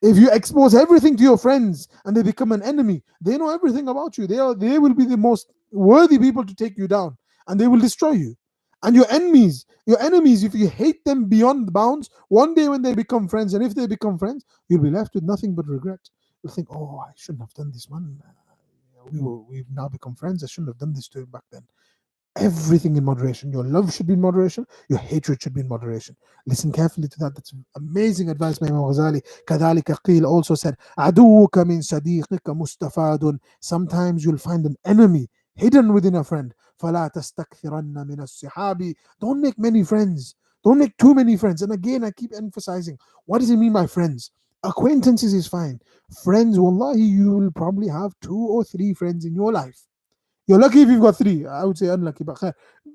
If you expose everything to your friends and they become an enemy, they know everything about you. They will be the most worthy people to take you down, and they will destroy you. And your enemies, if you hate them beyond bounds, one day when they become friends, and if they become friends, you'll be left with nothing but regret. You'll think, oh, I shouldn't have done this one. We've now become friends. I shouldn't have done this to him back then. Everything in moderation. Your love should be in moderation. Your hatred should be in moderation. Listen carefully to that. That's amazing advice by Imam Ghazali. كذلك قيل also said, عدوك من صديقك مستفاد. Sometimes you'll find an enemy hidden within a friend. فلا تستكثرن من الصحاب. Don't make many friends. Don't make too many friends. And again, I keep emphasizing, what does it mean by friends? Acquaintances is fine. Friends, wallahi, you will probably have 2 or 3 friends in your life. You're lucky if you've got 3. I would say unlucky, but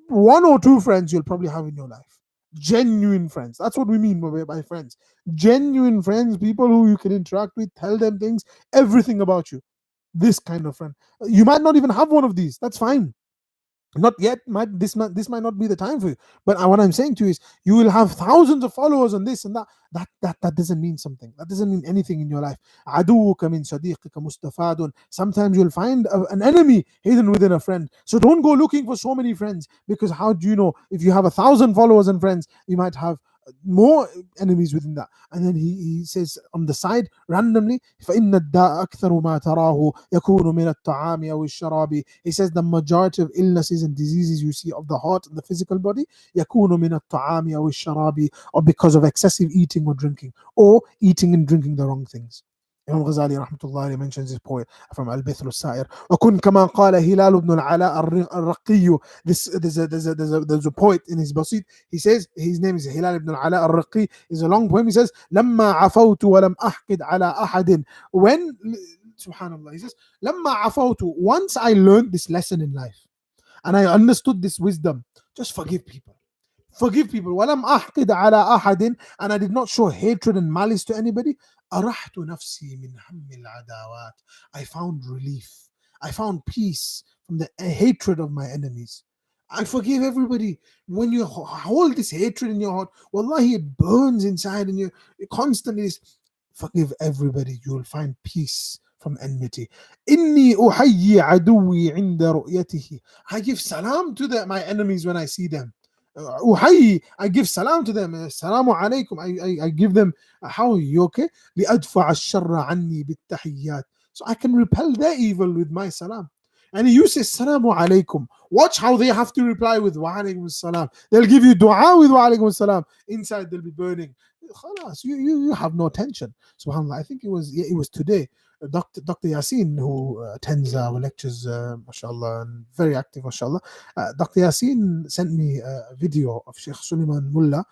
1 or 2 friends you'll probably have in your life. Genuine friends. That's what we mean by friends. Genuine friends, people who you can interact with, tell them things, everything about you. This kind of friend. You might not even have one of these. That's fine. Not yet. This might not be the time for you. But what I'm saying to you is, you will have thousands of followers on this and that. That doesn't mean something. That doesn't mean anything in your life. عدوك من صديقك مستفاد. Sometimes you'll find an enemy hidden within a friend. So don't go looking for so many friends, because how do you know, if you have 1,000 followers and friends, you might have more enemies within that. And then he says on the side randomly, فإن الداء أكثر ما تراه يكون من الطعام أو الشراب. He says the majority of illnesses and diseases you see of the heart and the physical body يكون من الطعام أو الشراب, or because of excessive eating or drinking, or eating and drinking the wrong things. Imam Ghazali rahmatullah mentions this poet from Al-Bithru Sa'ir. وكن كما قال هلال بن العلاء الرقي. There's a poet in his basit. He says, his name is Hilal ibn al-Ala al-Raqi. It's a long poem. He says, لما عفوت ولم أحقد على أحد. When, subhanallah, he says, لما عفوت, once I learned this lesson in life and I understood this wisdom, just forgive people. Forgive people. ولم أحقد على أحد, and I did not show hatred and malice to anybody. أرحت نفسي من هم العداوات. I found relief. I found peace from the hatred of my enemies. I forgive everybody. When you hold this hatred in your heart, wallahi, it burns inside, and you constantly forgive everybody. You will find peace from enmity. إني أحيي عدوي عند رؤيته. I give salam to my enemies when I see them. I give salam to them. Assalamu alaikum. I give them, how are you, okay? لأدفع الشر عني بالتحيات. So I can repel their evil with my salam. And you say Assalamu alaikum. Watch how they have to reply with wa alaikum salam. They'll give you dua with wa alaikum salam. Inside they'll be burning. Khalas, you have no tension. SubhanAllah. I think it was today. Dr. Yasin, who attends our lectures, mashallah, and very active, mashallah. Dr. Yasin sent me a video of Sheikh Suleiman Mullah.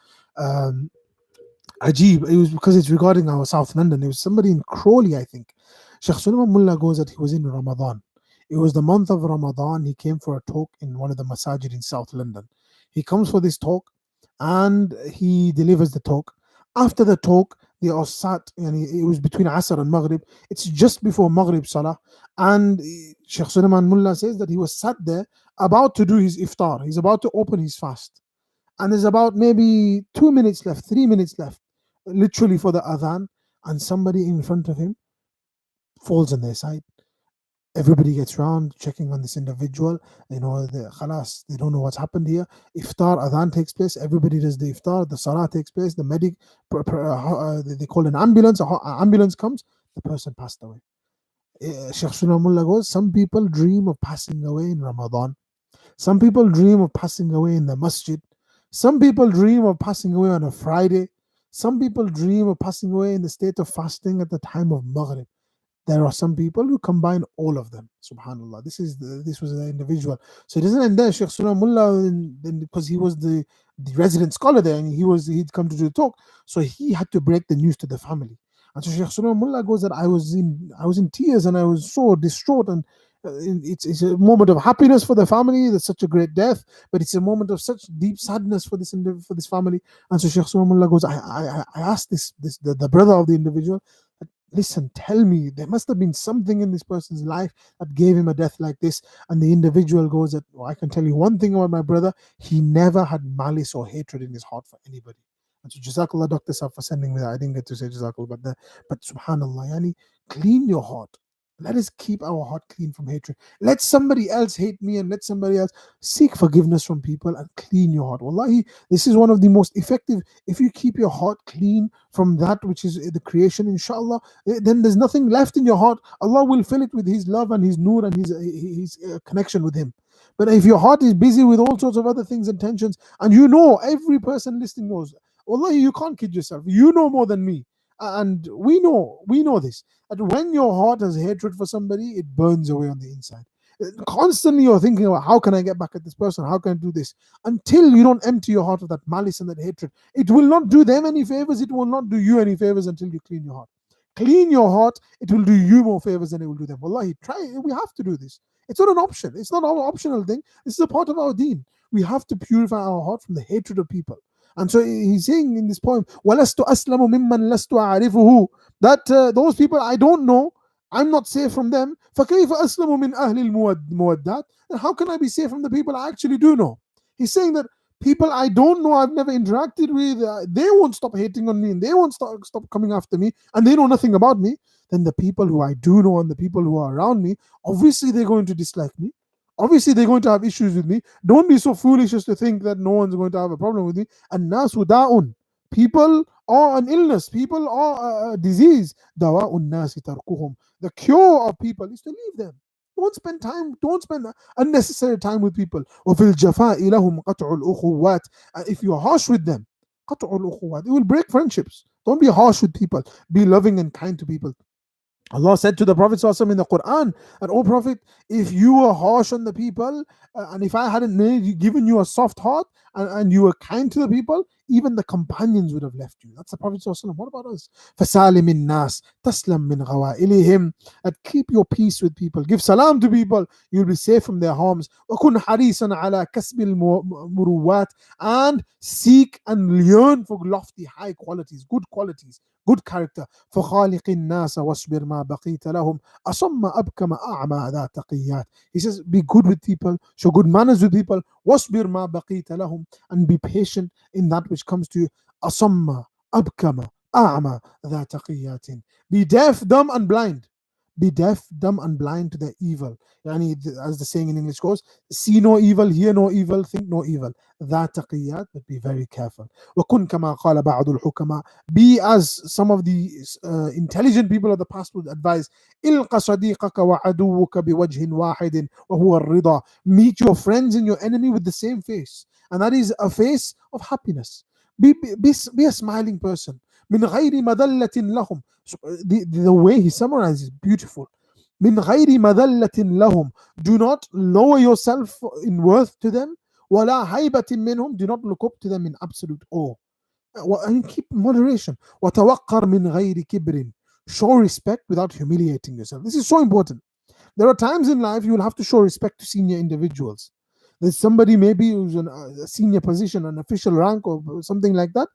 Ajib, it was because it's regarding our South London. It was somebody in Crawley, I think. Sheikh Suleiman Mullah goes that he was in Ramadan. It was the month of Ramadan. He came for a talk in one of the masajid in South London. He comes for this talk and he delivers the talk. After the talk, they are sat, and it was between Asr and Maghrib. It's just before Maghrib Salah. And Sheikh Suleiman Mullah says that he was sat there about to do his iftar. He's about to open his fast. And there's about maybe 2 minutes left, 3 minutes left, literally for the adhan. And somebody in front of him falls on their side. Everybody gets round checking on this individual. Khalas, they don't know what's happened here. Iftar, adhan takes place. Everybody does the iftar. The salah takes place. The medic, they call an ambulance. An ambulance comes. The person passed away. Sheikh Suleiman Mullah goes, some people dream of passing away in Ramadan. Some people dream of passing away in the masjid. Some people dream of passing away on a Friday. Some people dream of passing away in the state of fasting at the time of Maghrib. There are some people who combine all of them. Subhanallah. This was an individual. So it doesn't end there. Sheikh Suleiman Mullah, because he was the resident scholar there, and he'd come to do the talk. So he had to break the news to the family. And so Sheikh Suleiman Mullah goes that I was in tears, and I was so distraught, and It's a moment of happiness for the family. That's such a great death, but it's a moment of such deep sadness for for this family. And so Sheikh Suleiman goes, I asked the brother of the individual, listen, tell me, there must have been something in this person's life that gave him a death like this. And the individual goes that, well, I can tell you one thing about my brother, he never had malice or hatred in his heart for anybody. And so Jazakallah, Dr. Saf, for sending me that. I didn't get to say Jazakallah, but subhanallah, yani, clean your heart. Let us keep our heart clean from hatred. Let somebody else hate me and let somebody else seek forgiveness from people and clean your heart. Wallahi, this is one of the most effective. If you keep your heart clean from that which is the creation, inshallah, then there's nothing left in your heart. Allah will fill it with His love and His nur and His connection with Him. But if your heart is busy with all sorts of other things and tensions, and you know, every person listening knows, wallahi, you can't kid yourself. You know more than me. And we know this. That when your heart has hatred for somebody, it burns away on the inside. Constantly you're thinking about how can I get back at this person? How can I do this? Until you don't empty your heart of that malice and that hatred, it will not do them any favors. It will not do you any favors until you clean your heart. Clean your heart, it will do you more favors than it will do them. Wallahi, try. We have to do this. It's not an option. It's not our optional thing. This is a part of our deen. We have to purify our heart from the hatred of people. And so he's saying in this poem, وَلَسْتُ أَسْلَمُ مِمَّنْ لَسْتُ أَعْرِفُهُ, that those people I don't know, I'm not safe from them. فَكَيْفَ أَسْلَمُ مِنْ أَهْلِ الْمُوَدَّاتِ, and how can I be safe from the people I actually do know? He's saying that people I don't know, I've never interacted with, they won't stop hating on me and they won't stop coming after me, and they know nothing about me. Then the people who I do know and the people who are around me, obviously they're going to dislike me. Obviously, they're going to have issues with me. Don't be so foolish as to think that no one's going to have a problem with me. And nasu da'un. People are an illness. People are a disease. Dawa'un nasi tarkuhum. The cure of people is to leave them. Don't spend unnecessary time with people. وَفِي الْجَفَاءِ لَهُمْ قَطْعُ الْأُخُوَّاتِ. If you're harsh with them, قَطْعُ الْأُخُوَّاتِ, it will break friendships. Don't be harsh with people. Be loving and kind to people. Allah said to the Prophet ﷺ in the Quran, and O Prophet, if you were harsh on the people, and if I hadn't given you a soft heart, and you were kind to the people, even the companions would have left you. That's the Prophet ﷺ. What about us? فَسَالِمِ النَّاسِ تَسْلَمْ مِنْ غَوَائِلِهِمْ. That keep your peace with people. Give salam to people. You'll be safe from their harms. وَكُنْ حَرِيصًا عَلَى كَسْبِ الْمُرُوَّاتِ. And seek and yearn for lofty, high qualities, good character. فخالق الناس واصبر ما بقيت لهم أصم أبكم أعمى ذا تقيات. He says, be good with people, show good manners with people. واصبر ما بقيت لهم, and be patient in that which comes to you. أصم أبكم أعمى ذا تقيات. Be deaf, dumb, and blind. Be deaf, dumb, and blind to the evil. Yani, as the saying in English goes, see no evil, hear no evil, think no evil. ذا تقيات, but be very careful. وكن كما قال بعض الحكماء. Be as some of the intelligent people of the past would advise. إلق صديقك وعدوك بوجه واحد وهو الرضا. Meet your friends and your enemy with the same face, and that is a face of happiness. Be a smiling person. من غير مذلة لهم. So, the way he summarizes is beautiful. من غير مذلة لهم. Do not lower yourself in worth to them. ولا هيبة منهم. Do not look up to them in absolute awe. And keep moderation. وتوقر من غير كبر. Show respect without humiliating yourself. This is so important. There are times in life you will have to show respect to senior individuals. There's somebody maybe who's in a senior position, an official rank or something like that.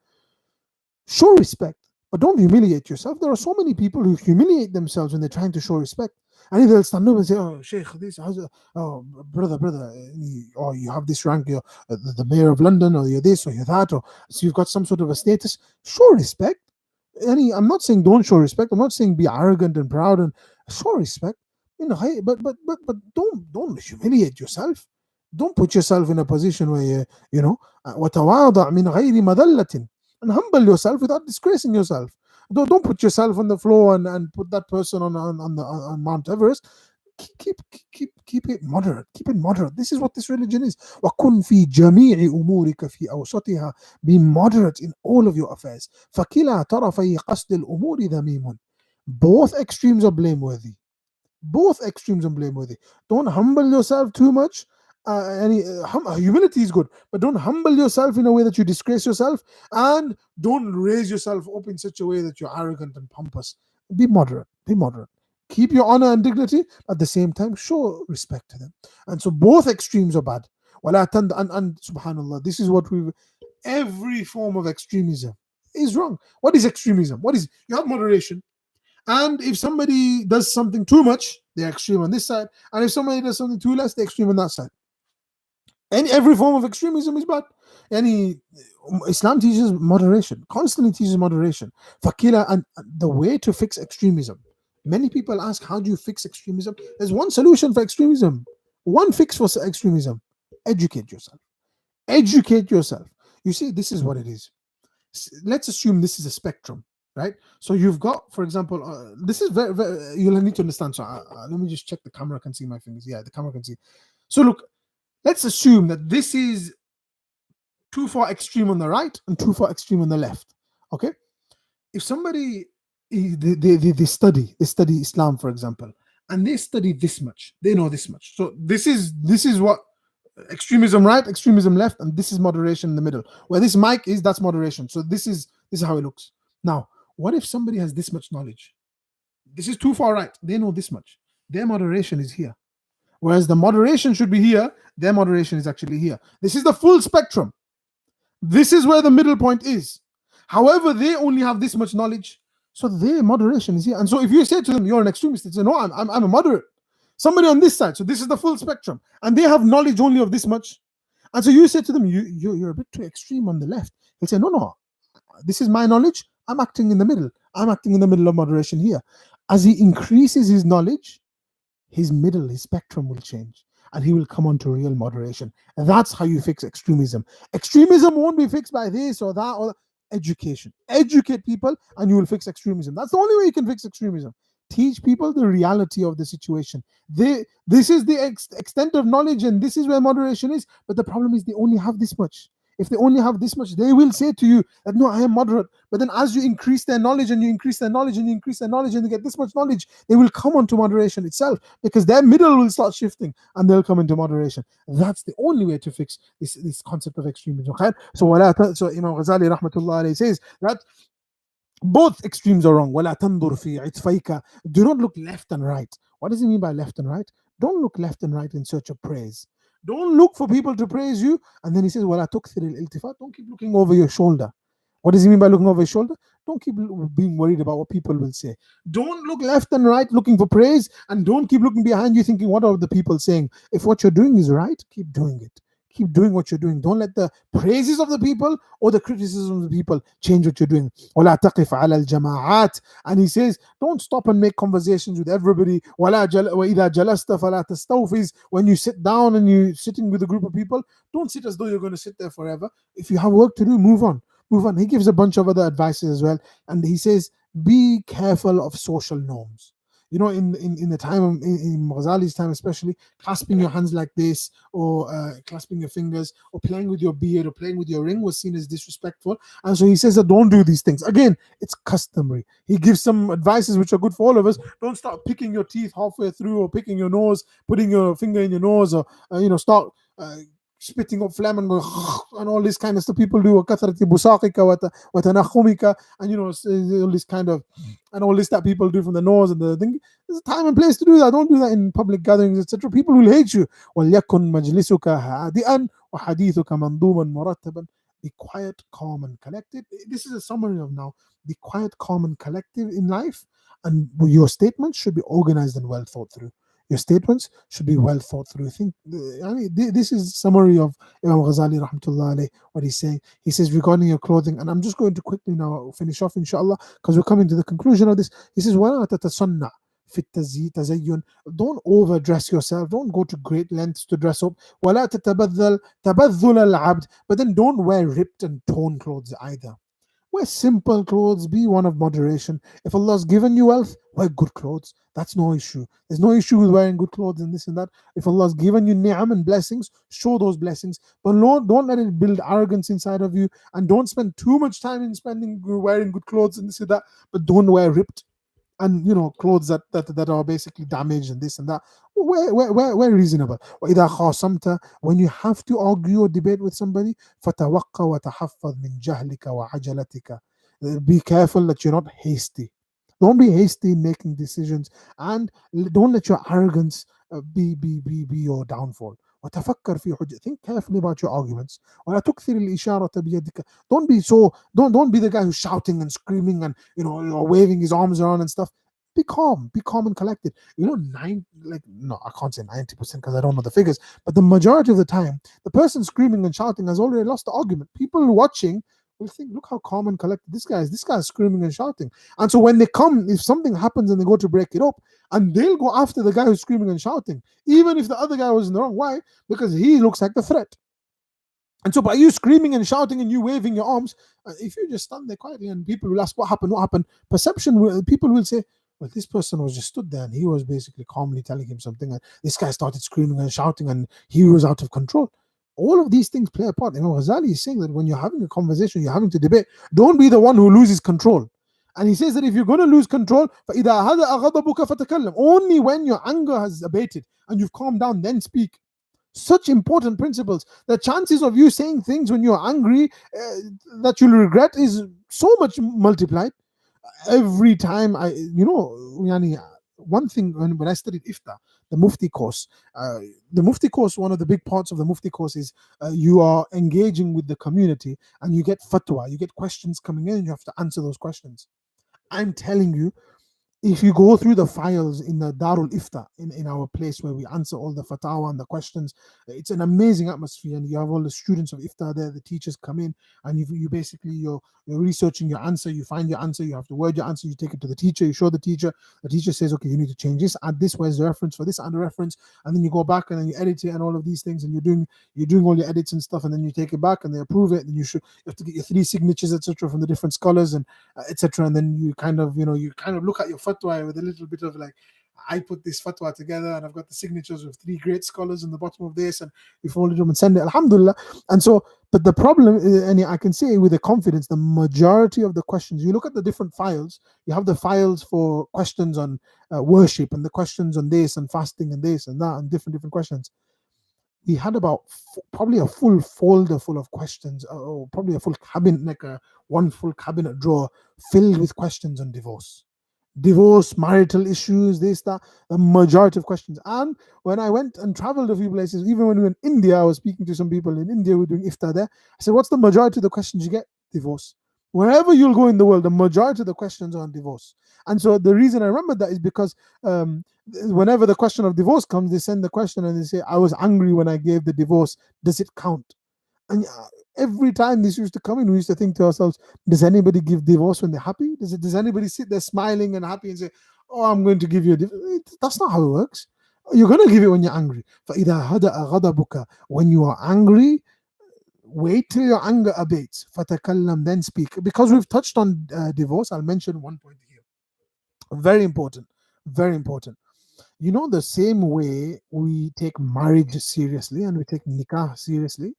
Show respect, but don't humiliate yourself. There are so many people who humiliate themselves when they're trying to show respect. And they'll stand up and say, "Oh, Sheikh, oh, brother, or you have this rank, you're the mayor of London, or you're this, or you're that, or so you've got some sort of a status." Show respect. I'm not saying don't show respect. I'm not saying be arrogant and proud and show respect. Hey, but don't humiliate yourself. Don't put yourself in a position where وتواضع من غير مذلة, and humble yourself without disgracing yourself. Don't put yourself on the floor and put that person on Mount Everest. Keep it moderate. Keep it moderate. This is what this religion is. وَكُنْ فِي جَمِيعِ أُمُورِكَ فِي أَوْسَطِهَا. Be moderate in all of your affairs. فَكِلَا طَرَفَيْ قَصْدِ الْأُمُورِ ذَمِيمٌ. Both extremes are blameworthy. Don't humble yourself too much. Humility is good, but don't humble yourself in a way that you disgrace yourself, and don't raise yourself up in such a way that you're arrogant and pompous. Be moderate. Keep your honor and dignity, at the same time, show respect to them. And so both extremes are bad. And subhanAllah, this is what we every form of extremism is wrong. What is extremism? What is you have moderation. And if somebody does something too much, they're extreme on this side. And if somebody does something too less, they're extreme on that side. And every form of extremism is bad. Any Islam teaches moderation, constantly teaches moderation. Fakila, and the way to fix extremism. Many people ask, how do you fix extremism? There's one solution for extremism, one fix for extremism. Educate yourself. Educate yourself. You see, this is what it is. Let's assume this is a spectrum, right? So you've got, for example, this is very, you'll need to understand. So let me just check the camera can see my fingers. Yeah, the camera can see. So look, let's assume that this is too far extreme on the right and too far extreme on the left. Okay, if somebody they study Islam, for example, and they study this much, they know this much. So this is what extremism right, extremism left, and this is moderation in the middle. Where this mic is, that's moderation. So this is how it looks. Now, what if somebody has this much knowledge? This is too far right. They know this much. Their moderation is here. Whereas the moderation should be here, their moderation is actually here. This is the full spectrum. This is where the middle point is. However, they only have this much knowledge, so their moderation is here. And so if you say to them, you're an extremist, they say, no, I'm a moderate. Somebody on this side, so this is the full spectrum, and they have knowledge only of this much. And so you say to them, you're a bit too extreme on the left. He'll say, no, this is my knowledge. I'm acting in the middle. I'm acting in the middle of moderation here. As he increases his knowledge, his spectrum will change, and he will come on to real moderation. And that's how you fix extremism. Extremism won't be fixed by this or that or education. Educate people, and you will fix extremism. That's the only way you can fix extremism. Teach people the reality of the situation. This is the extent of knowledge, and this is where moderation is. But the problem is they only have this much. If they only have this much, they will say to you that no, I am moderate. But then as you increase their knowledge and you increase their knowledge and you increase their knowledge and they get this much knowledge, they will come onto moderation itself, because their middle will start shifting and they'll come into moderation. That's the only way to fix this concept of extremism. So Imam Ghazali rahmatullah alayhi says that both extremes are wrong. وَلَا تَنْظُرْ فِي عِطْفَيْكَ. Do not look left and right. What does he mean by left and right? Don't look left and right in search of praise. Don't look for people to praise you. And then he says, وَلَا تُكْثِرِ الْإِلْتِفَاتِ. Don't keep looking over your shoulder. What does he mean by looking over your shoulder? Don't keep being worried about what people will say. Don't look left and right looking for praise, and don't keep looking behind you thinking, what are the people saying? If what you're doing is right, keep doing it. Keep doing what you're doing. Don't let the praises of the people or the criticism of the people change what you're doing. وَلَا تَقِفْ عَلَى الْجَمَاعَاتِ. And he says, don't stop and make conversations with everybody. وَإِذَا جَلَسْتَ فَلَا تَسْتَوْفِزْ. When you sit down and you're sitting with a group of people, don't sit as though you're going to sit there forever. If you have work to do, move on. Move on. He gives a bunch of other advices as well. And he says, be careful of social norms. You know, in the time of, in Ghazali's time especially, clasping your hands like this, or clasping your fingers, or playing with your beard, or playing with your ring was seen as disrespectful. And so he says that don't do these things. Again, it's customary. He gives some advices which are good for all of us. Don't start picking your teeth halfway through, or picking your nose, putting your finger in your nose, or start spitting up phlegm and going and all this kind of stuff people do. وَكَثْرَةِ بُصَاقِكَ وَتَنَخُمِكَ. And all this kind of, and all this that people do from the nose and the thing. There's a time and place to do that. Don't do that in public gatherings, etc. People will hate you. وَلْيَكُنْ مَجْلِسُكَ هَادِئًا وَحَدِيثُكَ مَنْظُومًا مُرَتَّبًا. Be quiet, calm, and collected. This is a summary of now. Be quiet, calm, and collective in life, and your statements should be organized and well thought through. Your statements should be well thought through. I think this is a summary of Imam Ghazali rahmatullah alayh, what he's saying. He says regarding your clothing, and I'm just going to quickly now finish off inshallah, because we're coming to the conclusion of this. He says, وَلَا تَتَصَنَّعْ فِي التَّزَيُّن. Don't overdress yourself. Don't go to great lengths to dress up. وَلَا تَتَبَذَّلْ تَبَذُّلَ الْعَبْدِ. But then don't wear ripped and torn clothes either. Wear simple clothes, be one of moderation. If Allah's given you wealth, wear good clothes. That's no issue. There's no issue with wearing good clothes and this and that. If Allah's given you ni'am and blessings, show those blessings. But don't let it build arrogance inside of you, and don't spend too much time in wearing good clothes and this and that. But don't wear ripped and clothes that are basically damaged and this and that. We're reasonable. وَإِذَا خَاصَمْتَ. When you have to argue or debate with somebody, فَتَوَقَّ وَتَحَفَّظْ مِنْ جَهْلِكَ وَعَجَلَتِكَ. Be careful that you're not hasty. Don't be hasty in making decisions, and don't let your arrogance be your downfall. وتفكر في حجة. Think carefully about your arguments. ولا تكثر الإشارة بيدك. Don't be the guy who's shouting and screaming and waving his arms around and stuff. Be calm and collected. No, I can't say 90% because I don't know the figures, but the majority of the time, the person screaming and shouting has already lost the argument. People watching will think, look how calm and collected this guy is. This guy is screaming and shouting. And so when they come, if something happens and they go to break it up, and they'll go after the guy who's screaming and shouting, even if the other guy was in the wrong. Why? Because he looks like the threat. And so by you screaming and shouting and you waving your arms, if you just stand there quietly and people will ask what happened, people will say, well, this person was just stood there and he was basically calmly telling him something, and this guy started screaming and shouting and he was out of control. All of these things play a part. Ghazali is saying that when you're having a conversation, you're having to debate, don't be the one who loses control. And he says that if you're going to lose control, فَإِذَا هَدَأَ غَضَبُكَ فَتَكَلَّمْ. Only when your anger has abated and you've calmed down, then speak. Such important principles. The chances of you saying things when you're angry that you'll regret is so much multiplied. Every time one thing when I studied IFTA, the Mufti course, one of the big parts of the Mufti course is you are engaging with the community and you get fatwa, you get questions coming in and you have to answer those questions. I'm telling you, if you go through the files in the Darul Ifta, in our place where we answer all the fatawa and the questions, it's an amazing atmosphere, and you have all the students of Ifta there, the teachers come in, and you basically, you're researching your answer, you find your answer, you have to word your answer, you take it to the teacher, you show the teacher says, okay, you need to change this, add this, where's the reference for this, add the reference, and then you go back and then you edit it and all of these things, and you're doing all your edits and stuff, and then you take it back and they approve it, and you have to get your 3 signatures, etc., from the different scholars, and etc., and then you kind of look at your fatwa with a little bit of like, I put this fatwa together and I've got the signatures of 3 great scholars in the bottom of this, and you fold them and send it, alhamdulillah. And so, but the problem, and I can say with a confidence, the majority of the questions, you look at the different files, you have the files for questions on worship, and the questions on this and fasting and this and that and different questions. We had about probably a full folder full of questions, or probably a full cabinet, like one full cabinet drawer filled with questions on divorce, marital issues, this, that, the majority of questions. And when I went and traveled a few places, even when we were in India, I was speaking to some people in India, we were doing iftar there. I said, what's the majority of the questions you get? Divorce. Wherever you'll go in the world, the majority of the questions are on divorce. And so the reason I remember that is because whenever the question of divorce comes, they send the question and they say, I was angry when I gave the divorce. Does it count? And every time this used to come in, we used to think to ourselves, does anybody give divorce when they're happy? Does anybody sit there smiling and happy and say, oh, I'm going to give you a divorce? That's not how it works. You're going to give it when you're angry. فَإِذَا هَدَأَ غَضَبُكَ. When you are angry, wait till your anger abates. فَتَكَلَّمْ. Then speak. Because we've touched on divorce, I'll mention one point here. Very important. Very important. The same way we take marriage seriously and we take nikah seriously,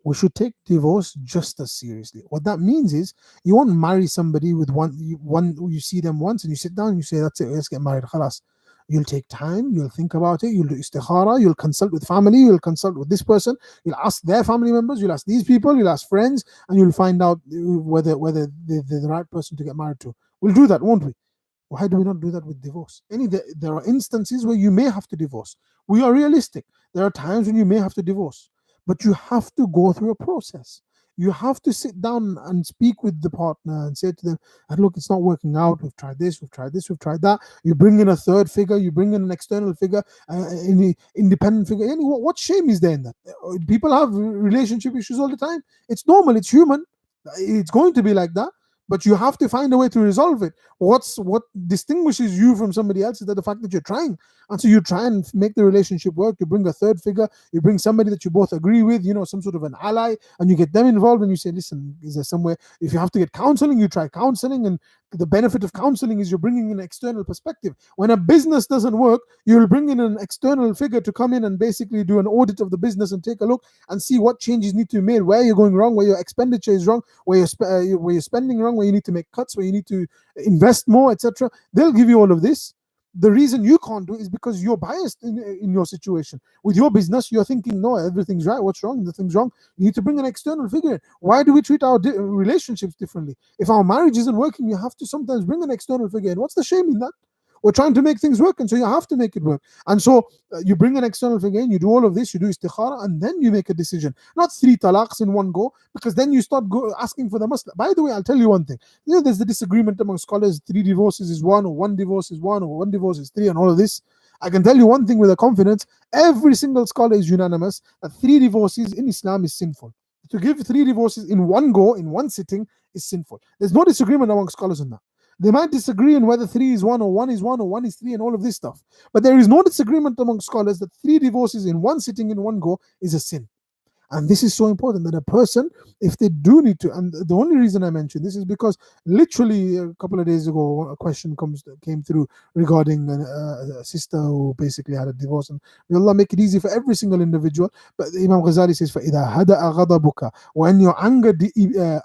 we should take divorce just as seriously. What that means is you won't marry somebody with you see them once and you sit down and you say, that's it, let's get married, khalas. You'll take time, you'll think about it, you'll do istikhara, you'll consult with family, you'll consult with this person, you'll ask their family members, you'll ask these people, you'll ask friends, and you'll find out whether they're the right person to get married to. We'll do that, won't we? Why do we not do that with divorce? There are instances where you may have to divorce. We are realistic. There are times when you may have to divorce. But you have to go through a process. You have to sit down and speak with the partner and say to them, look, it's not working out. We've tried this, we've tried this, we've tried that. You bring in a third figure, you bring in an external figure, an independent figure. What shame is there in that? People have relationship issues all the time. It's normal, it's human. It's going to be like that. But you have to find a way to resolve it. What distinguishes you from somebody else is that the fact that you're trying. And so you try and make the relationship work. You bring a third figure. You bring somebody that you both agree with, some sort of an ally, and you get them involved and you say, listen, is there somewhere, if you have to get counseling, you try counseling. And the benefit of counseling is you're bringing in an external perspective. When a business doesn't work, you'll bring in an external figure to come in and basically do an audit of the business and take a look and see what changes need to be made, where you're going wrong, where your expenditure is wrong, where you're spending wrong, where you need to make cuts, where you need to invest more, etc. They'll give you all of this. The reason you can't do it is because you're biased in your situation. With your business, you're thinking, no, everything's right. What's wrong? Nothing's wrong. You need to bring an external figure in. Why do we treat our relationships differently? If our marriage isn't working, you have to sometimes bring an external figure in. What's the shame in that? We're trying to make things work, and so you have to make it work. And so you bring an external figure in, you do all of this, you do istikhara, and then you make a decision. Not three talaqs in one go, because then you start asking for the masla. By the way, I'll tell you one thing. There's the disagreement among scholars: three divorces is one, or one divorce is one, or one divorce is three, and all of this. I can tell you one thing with a confidence: every single scholar is unanimous that three divorces in Islam is sinful. To give three divorces in one go, in one sitting, is sinful. There's no disagreement among scholars on that. They might disagree on whether three is one, or one is one, or one is three, and all of this stuff. But there is no disagreement among scholars that three divorces in one sitting, in one go, is a sin. And this is so important that a person, if they do need to, and the only reason I mention this is because literally a couple of days ago, a question came through regarding a sister who basically had a divorce. And may Allah make it easy for every single individual. But Imam Ghazali says, فَإِذَا هَدَأَ غَضَبُكَ, when your anger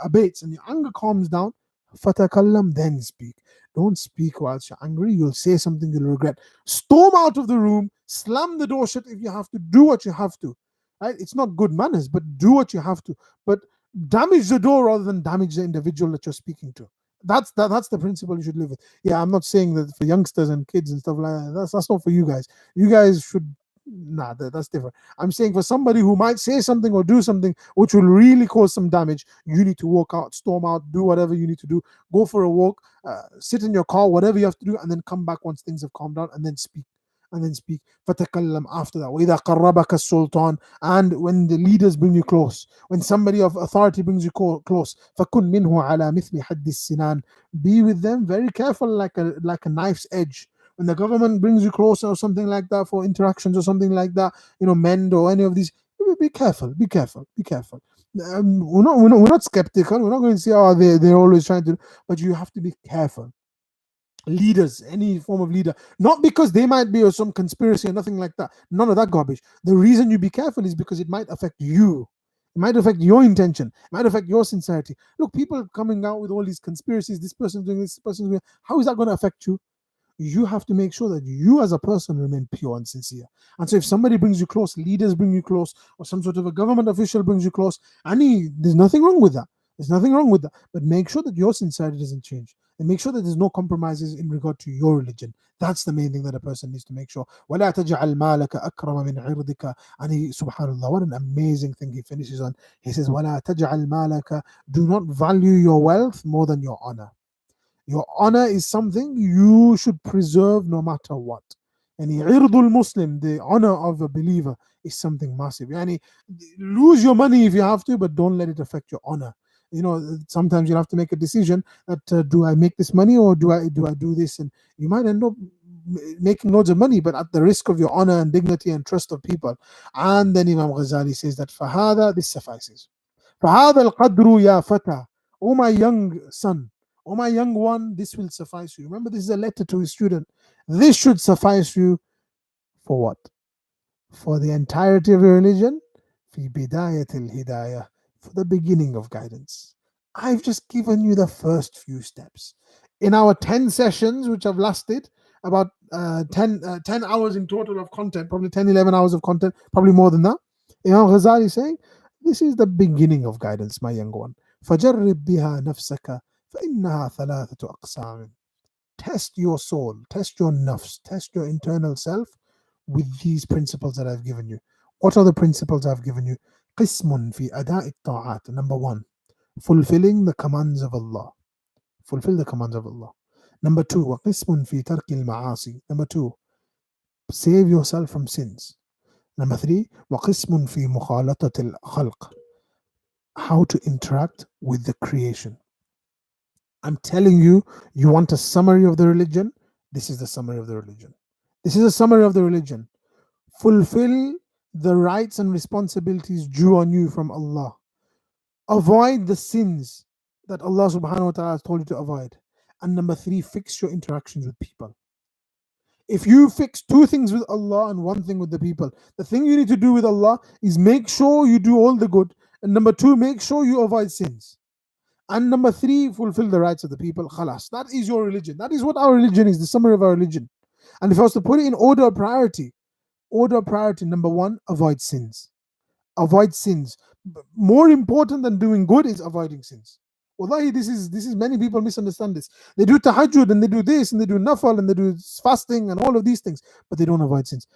abates and your anger calms down, فَتَكَلَّمْ, then speak. Don't speak whilst you're angry. You'll say something you'll regret. Storm out of the room, slam the door shut if you have to, do what you have to. Right? It's not good manners, but do what you have to. But damage the door rather than damage the individual that you're speaking to. That's the principle you should live with. Yeah, I'm not saying that for youngsters and kids and stuff like that. That's not for you guys. You guys should. Nah, that's different. I'm saying for somebody who might say something or do something which will really cause some damage, you need to walk out, storm out, do whatever you need to do, go for a walk, sit in your car, whatever you have to do, and then come back once things have calmed down, and then speak. And then speak. فَتَكَلَّمْ after that. وَإِذَا قَرَّبَكَ السُّلْطَانِ, and when the leaders bring you close, when somebody of authority brings you close, فَكُنْ مِنْهُ عَلَى مِثْلِ حَدِّ السِّنَانِ, be with them very careful, like a knife's edge. When the government brings you closer or something like that for interactions or something like that, mend or any of these, be careful, be careful, be careful. We're not skeptical. We're not going to say, oh, they're always trying to, but you have to be careful. Leaders, any form of leader, not because they might be or some conspiracy or nothing like that. None of that garbage. The reason you be careful is because it might affect you. It might affect your intention. It might affect your sincerity. Look, people coming out with all these conspiracies, this person's doing this person's doing, how is that going to affect you? You have to make sure that you as a person remain pure and sincere. And so if somebody brings you close, leaders bring you close, or some sort of a government official brings you close, there's nothing wrong with that. There's nothing wrong with that. But make sure that your sincerity doesn't change. And make sure that there's no compromises in regard to your religion. That's the main thing that a person needs to make sure. وَلَا تَجْعَلْ مَالَكَ أَكْرَمَ مِنْ عِرْضِكَ. And subhanAllah, what an amazing thing he finishes on. He says, وَلَا تَجْعَلْ مَالَكَ, do not value your wealth more than your honor. Your honor is something you should preserve no matter what. And irdul Muslim, the honor of a believer, is something massive. Yani, lose your money if you have to, but don't let it affect your honor. Sometimes you have to make a decision that do I make this money or do I do this, and you might end up making loads of money, but at the risk of your honor and dignity and trust of people. And then Imam Ghazali says that fahada, this suffices. فهذا القدر يا فتى, oh my young son, oh my young one, this will suffice you. Remember, this is a letter to his student. This should suffice you for what? For the entirety of your religion. في بداية الهداية, for the beginning of guidance. I've just given you the first few steps. In our 10 sessions, which have lasted about 10 hours in total of content, probably 10, 11 hours of content, probably more than that, Imam Ghazali is saying, this is the beginning of guidance, my young one. فَجَرِّبْ بِهَا نَفْسَكَ فَإِنَّهَا ثَلَاثَةُ أَقْسَامٍ. Test your soul, test your nafs, test your internal self with these principles that I've given you. What are the principles I've given you? قِسْمٌ فِي أَدَاءِ الطَّاعَاتِ. Number one, fulfilling the commands of Allah. Fulfill the commands of Allah. Number two, وَقِسْمٌ فِي تَرْكِ الْمَعَاصِي. Number two, save yourself from sins. Number three, وَقِسْمٌ فِي مُخَالَطَةِ الْخَلْقِ. How to interact with the creation. I'm telling you, you want a summary of the religion? This is the summary of the religion. This is a summary of the religion. Fulfill the rights and responsibilities due on you from Allah. Avoid the sins that Allah subhanahu wa ta'ala has told you to avoid. And number three, fix your interactions with people. If you fix two things with Allah and one thing with the people, the thing you need to do with Allah is make sure you do all the good. And number two, make sure you avoid sins. And number three, fulfill the rights of the people. Khalas. That is your religion. That is what our religion is, the summary of our religion. And if I was to put it in order of priority, number one, avoid sins. Avoid sins. More important than doing good is avoiding sins. Wallahi, this is many people misunderstand this. They do tahajjud and they do this and they do nafal and they do fasting and all of these things, but they don't avoid sins.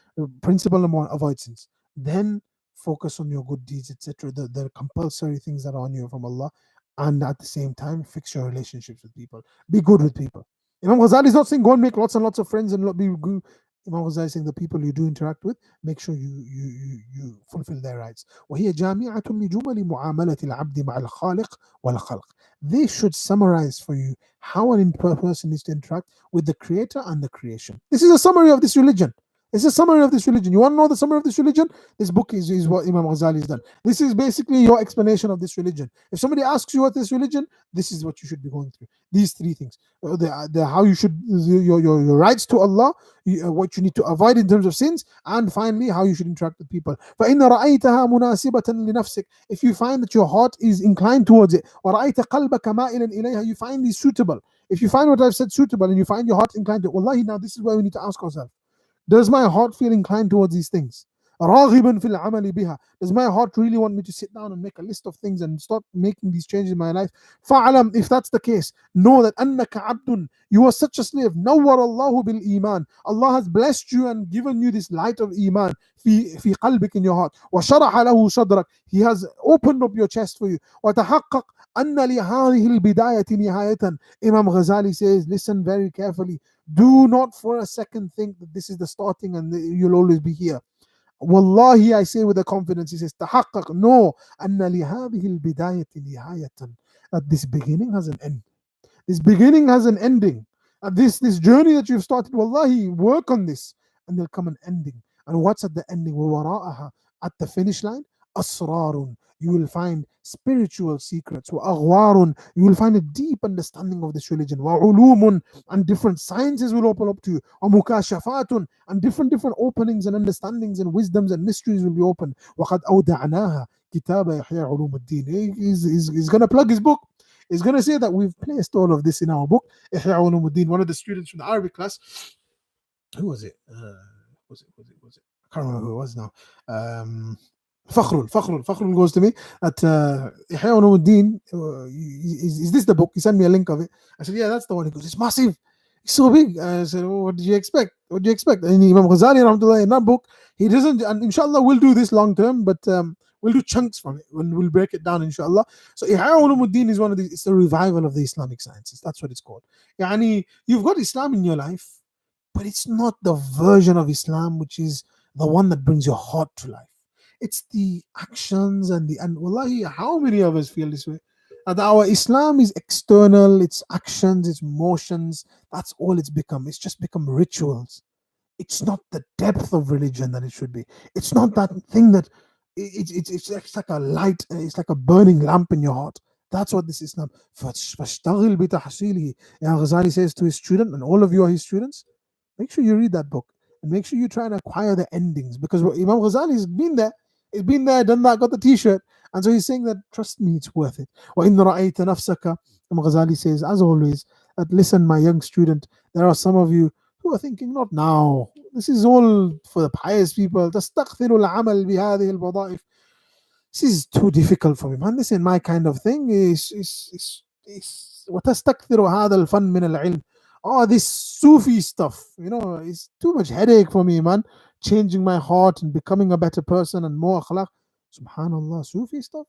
Principle number one, avoid sins. Then focus on your good deeds, etc. The compulsory things that are on you from Allah, and at the same time, fix your relationships with people. Be good with people. Imam Ghazali is not saying go and make lots and lots of friends and be good. Imam Ghazali is saying the people you do interact with, make sure you fulfill their rights. وهي جامعة لجمل معاملة العبد مع الخالق والخلق. They should summarize for you how an person needs to interact with the creator and the creation. This is a summary of this religion. It's a summary of this religion. You want to know the summary of this religion? This book is what Imam Ghazali has done. This is basically your explanation of this religion. If somebody asks you what this religion, this is what you should be going through. These three things: the how you should your rights to Allah, what you need to avoid in terms of sins, and finally how you should interact with people. فإن رأيتها مناسبة لنفسك. If you find that your heart is inclined towards it, ورأيت قلبك مائلا إليها, you find these suitable. If you find what I've said suitable and you find your heart inclined to it, wallahi, now this is where we need to ask ourselves. Does my heart feel inclined towards these things? راغبا في العمل بها. Does my heart really want me to sit down and make a list of things and start making these changes in my life? فاعلم, if that's the case, know that أنك عبد, you are such a slave. نور الله بالإيمان. Allah has blessed you and given you this light of iman في قلبك, in your heart. وشرح له صدرك. He has opened up your chest for you. وتحقق أن لهذه البداية نهاية. Imam Ghazali says, listen very carefully. Do not for a second think that this is the starting and you'll always be here. Wallahi, I say with a confidence, he says, تحقق, no, أن لهذه البداية نهاية. That this beginning has an end. This beginning has an ending. And this journey that you've started, wallahi, work on this. And there'll come an ending. And what's at the ending? ووراءها, at the finish line, أسرار. You will find spiritual secrets. وأغوار. You will find a deep understanding of this religion. وعلوم, and different sciences will open up to you. ومكاشفات, and different openings and understandings and wisdoms and mysteries will be open. وقد أودعناها كتاب إحياء علوم الدين. He's going to plug his book. He's going to say that we've placed all of this in our book, Ihya Ulumuddin. One of the students from the Arabic class, who was it? Was it? I can't remember who it was now. Fakhrul goes to me at Ihya Ulumuddin. Is this the book? He sent me a link of it. I said, yeah, that's the one. He goes, it's massive. It's so big. I said, oh, what did you expect? And Imam Ghazali, rahmatullah, in that book, he doesn't, and inshallah, we'll do this long term, but we'll do chunks from it when we'll break it down, inshallah. So Ihya Ulumuddin is one of these, it's a revival of the Islamic sciences. That's what it's called. Yani, you've got Islam in your life, but it's not the version of Islam which is the one that brings your heart to life. It's the actions and wallahi, how many of us feel this way? That our Islam is external, it's actions, it's motions, that's all it's become. It's just become rituals. It's not the depth of religion that it should be. It's not that thing that it's like a light, it's like a burning lamp in your heart. That's what this Islam. فَاشْتَغِلْ بِتَحْصِيلِهِ. Ghazali says to his student, and all of you are his students, make sure you read that book and make sure you try and acquire the endings, because Imam Ghazali has been there. He's been there, done that, got the t-shirt. And so he's saying that, trust me, it's worth it. وَإِنْ رَأَيْتَ نَفْسَكَ. Imam Ghazali says, as always, that listen, my young student, there are some of you who are thinking, not now. This is all for the pious people. تَسْتَقْثِرُ الْعَمَلْ بِهَذِهِ الْوَظَائِفِ. This is too difficult for me, man. Listen, my kind of thing is وَتَسْتَكْثِرُ هَذَا الْفَنْ مِنَ الْعِلْمِ. Oh, this Sufi stuff, it's too much headache for me, man. Changing my heart and becoming a better person and more akhlaq. Subhanallah, Sufi stuff.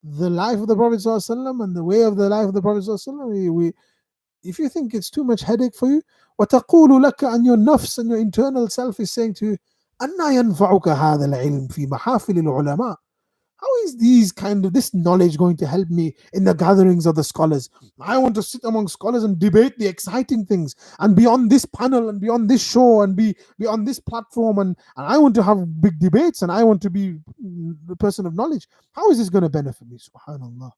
The life of the Prophet ﷺ and the way of the life of the Prophet ﷺ, if you think it's too much headache for you, وَتَقُولُ لَكَ, and your nafs and your internal self is saying to you, أَنَّا يَنْفَعُكَ هَذَا الْعِلْمِ فِي مَحَافِلِ الْعُلَمَاءِ. How is this knowledge going to help me in the gatherings of the scholars? I want to sit among scholars and debate the exciting things and be on this panel and be on this show and be on this platform, and I want to have big debates and I want to be the person of knowledge. How is this going to benefit me? Subhanallah.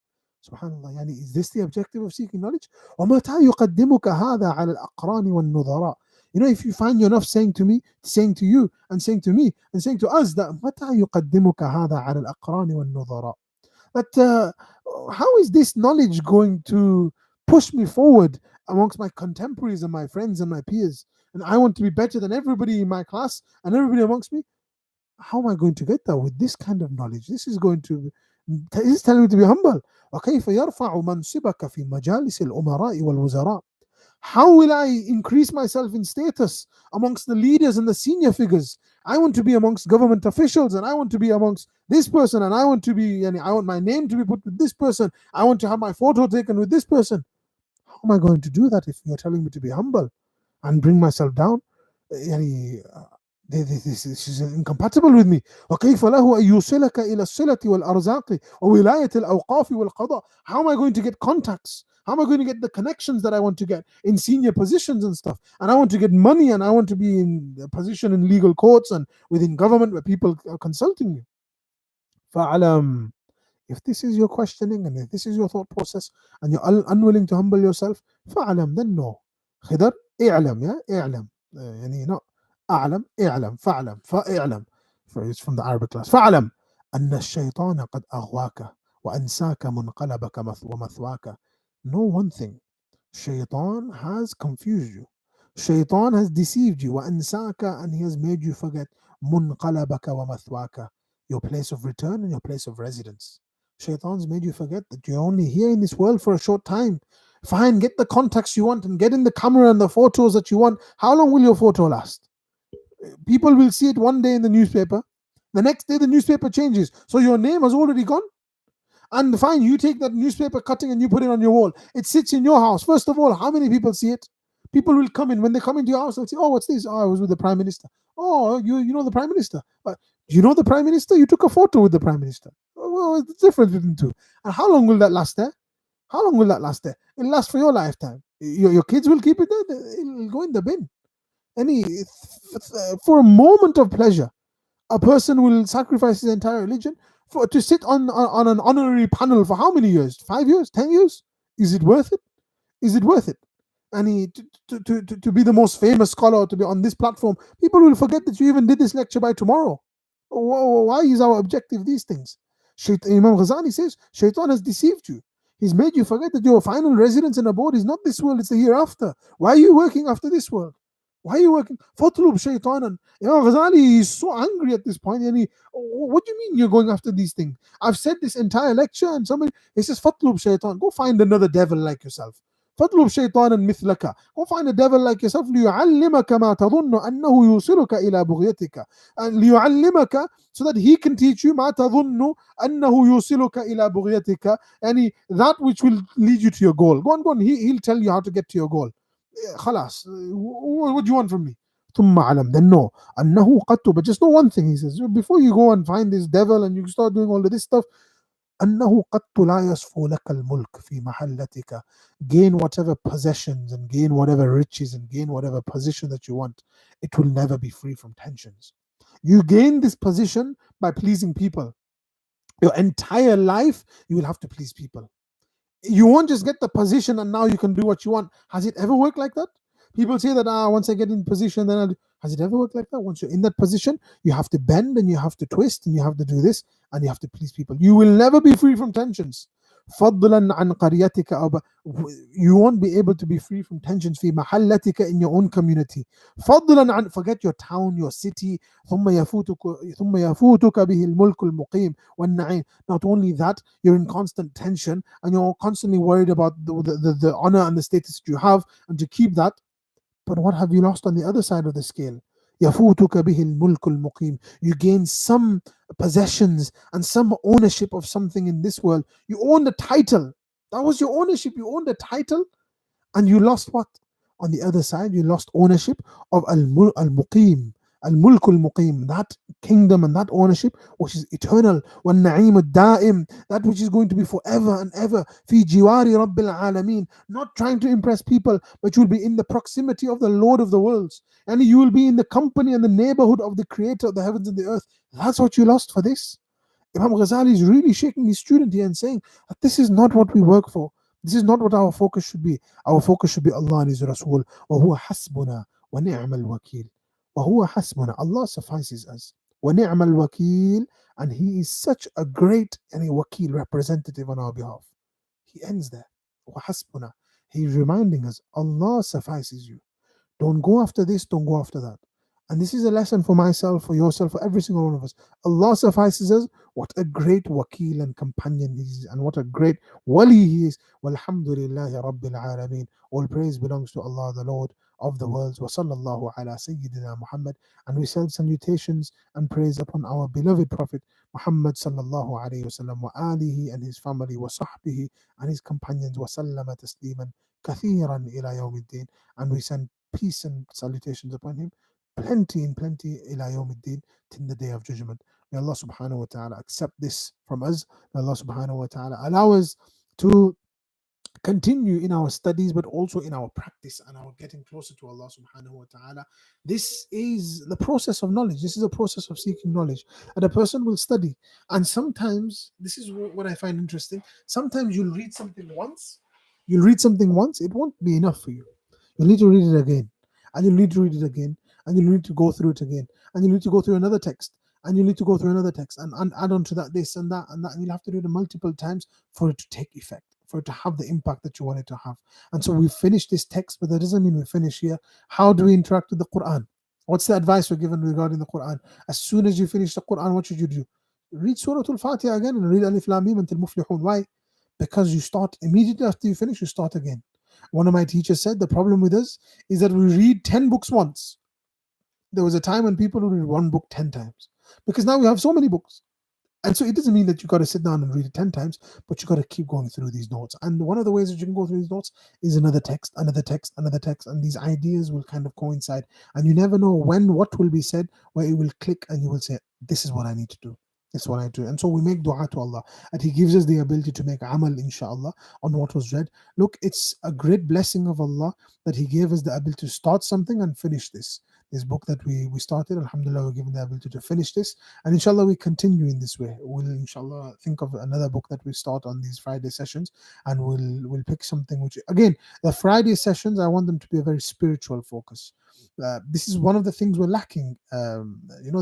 Subhanallah. Yani, is this the objective of seeking knowledge? وَمَتَى يُقَدِّمُكَ هَذَا عَلَى الْأَقْرَانِ وَالنُّظَرَاءِ. If you find your nafs saying to me, saying to you, and saying to me, and saying to us that متى يقدمك هذا على الأقران والنظراء. That how is this knowledge going to push me forward amongst my contemporaries and my friends and my peers? and I want to be better than everybody in my class and everybody amongst me. How am I going to get that with this kind of knowledge? This is telling me to be humble. وكيف يرفع منصبك في مجالس الأمراء والوزراء. How will I increase myself in status amongst the leaders and the senior figures? I want to be amongst government officials, and I want to be amongst this person, and I want to be, and I want my name to be put with this person. I want to have my photo taken with this person. How am I going to do that if you're telling me to be humble and bring myself down? يعني this is incompatible with me. وكيف له أن يوصلك إلى الصلة والأرزاق وولاية الأوقاف والقضاء. How am I going to get contacts? How am I going to get the connections that I want to get in senior positions and stuff? And I want to get money, and I want to be in a position in legal courts and within government where people are consulting me. فَعَلَمْ. If this is your questioning and if this is your thought process and you're unwilling to humble yourself, فَعَلَمْ, then no. خضر اعلم, yeah, اعلم. يعني no. أعلم اعلم فاعلم فاعلم. It's from the Arabic class. فاعلم أن الشيطان قد أغواك وأنساك منقلبك ومثواك. Know one thing. Shaitan has confused you. Shaitan has deceived you. وأنساك, and he has made you forget منقلبك ومثواك, your place of return and your place of residence. Shaitan's made you forget that you're only here in this world for a short time. Fine, get the contacts you want and get in the camera and the photos that you want. How long will your photo last? People will see it one day in the newspaper. The next day, the newspaper changes. So your name has already gone. And fine, you take that newspaper cutting and you put it on your wall. It sits in your house. First of all, how many people see it? People will come in. When they come into your house, they'll say, "Oh, what's this? Oh, I was with the Prime Minister." "Oh, you know the Prime Minister." "Do you know the Prime Minister? You took a photo with the Prime Minister." Well, what's the difference between the two? And how long will that last there? How long will that last there? It'll last for your lifetime. Your kids will keep it there. It'll go in the bin. For a moment of pleasure, a person will sacrifice his entire religion to sit on an honorary panel for how many years? 5 years? 10 years? Is it worth it? Is it worth it? And to be the most famous scholar, to be on this platform, people will forget that you even did this lecture by tomorrow. Why is our objective these things? Imam Ghazali says, Shaitan has deceived you. He's made you forget that your final residence and abode is not this world, it's the hereafter. Why are you working after this world? Why are you working? فَاطْلُبْ شَيْطَانًا. Imam Ghazali is so angry at this point. And what do you mean you're going after these things? I've said this entire lecture, and he says, فَاطْلُبْ شَيْطَان. Go find another devil like yourself. فَاطْلُبْ شَيْطَانًا مِثْلَكَ. Go find a devil like yourself. لِيُعَلِّمَكَ مَا تَظُنُّ أَنَّهُ يُوصِلُكَ إِلَى بُغْيَتِكَ. And لِيُعَلِّمَكَ, so that he can teach you مَا تَظُنُّ أَنَّهُ يُوصِلُكَ إِلى بُغْيَتِكَ. And that which will lead you to your goal. Go on. He'll tell you how to get to your goal. خلاص, what do you want from me? ثم علم, then know أنه قد, but just know one thing, he says, before you go and find this devil and you start doing all of this stuff, أنه قد لا يصفو لك الملك في محلتك. Gain whatever possessions and gain whatever riches and gain whatever position that you want, it will never be free from tensions. You gain this position by pleasing people. Your entire life you will have to please people. You won't just get the position and now you can do what you want. Has it ever worked like that? People say that once I get in position, then has it ever worked like that? Once you're in that position, you have to bend and you have to twist and you have to do this and you have to please people. You will never be free from tensions. فضلا عن قريتك أو you won't be able to be free from tensions في محلتك, in your own community. فضلا عن, forget your town, your city. ثم يفوتك به الملك المقيم والنعيم. Not only that, you're in constant tension and you're constantly worried about the honor and the status that you have, and to keep that. But what have you lost on the other side of the scale? يفوتك به الملك المقيم. You gain some possessions and some ownership of something in this world. You own the title. That was your ownership. You owned the title, and you lost what? On the other side, you lost ownership of al-muqim, al-mulk al-muqim, that kingdom and that ownership which is eternal. وَالنَّعِيمُ الدَّائِم, that which is going to be forever and ever. فِي جِوَارِ رَبِّ الْعَالَمِينَ, not trying to impress people, but you'll be in the proximity of the Lord of the worlds. And you will be in the company and the neighborhood of the creator of the heavens and the earth. That's what you lost for this. Imam Ghazali is really shaking his student here and saying that this is not what we work for. This is not what our focus should be. Our focus should be Allah and His Rasul. وَهُوَ حَسْبُنَا وَنِعْمَ الْوَكِيلُ. وَهُوَ حَسْبُنَا, Allah suffices us. وَنِعْمَ الْوَكِيلُ, and He is such a great wakil, representative on our behalf. He ends there. وَحَسْبُنَا. He's reminding us, Allah suffices you. Don't go after this, don't go after that. And this is a lesson for myself, for yourself, for every single one of us. Allah suffices us. What a great wakil and companion he is, and what a great wali he is. Walhamdulillahi Rabbil Alameen. All praise belongs to Allah, the Lord of the worlds. Wa sallallahu ala Sayyidina Muhammad. And we send salutations and praise upon our beloved Prophet Muhammad sallallahu alayhi wasallam wa alihi and his family wa sahbihi and his companions wa sallama tasliman kathiran ila yawmiddin. And we send peace and salutations upon him, plenty and plenty ila yawmiddin, till the day of judgment. May Allah subhanahu wa ta'ala accept this from us. May Allah subhanahu wa ta'ala allow us to continue in our studies, but also in our practice and our getting closer to Allah subhanahu wa ta'ala. This is the process of knowledge. This is a process of seeking knowledge. And a person will study. And sometimes, this is what I find interesting. Sometimes you'll read something once, it won't be enough for you. You'll need to read it again. And you'll need to read it again. And you'll need to go through it again. And you'll need to go through another text. And you need to go through another text and add on to that this and that and that. And you'll have to do it multiple times for it to take effect, for it to have the impact that you want it to have. And so we finish this text, but that doesn't mean we finish here. How do we interact with the Quran? What's the advice we're given regarding the Quran? As soon as you finish the Quran, what should you do? Read Surah Al-Fatiha again and read Alif Lam Mim until Muflihun. Why? Because you start immediately after you finish, you start again. One of my teachers said the problem with us is that we read 10 books once. There was a time when people would read one book 10 times because now we have so many books. And so it doesn't mean that you got to sit down and read it 10 times, but you got to keep going through these notes. And one of the ways that you can go through these notes is another text, another text, another text. And these ideas will kind of coincide. And you never know when what will be said, where it will click and you will say, this is what I need to do. This is what I do. And so we make dua to Allah. And He gives us the ability to make amal, inshallah, on what was read. Look, it's a great blessing of Allah that He gave us the ability to start something and finish this book that we started. Alhamdulillah, we're given the ability to finish this. And inshallah, we continue in this way. We'll inshallah think of another book that we start on these Friday sessions, and we'll pick something which, again, the Friday sessions, I want them to be a very spiritual focus. This is one of the things we're lacking.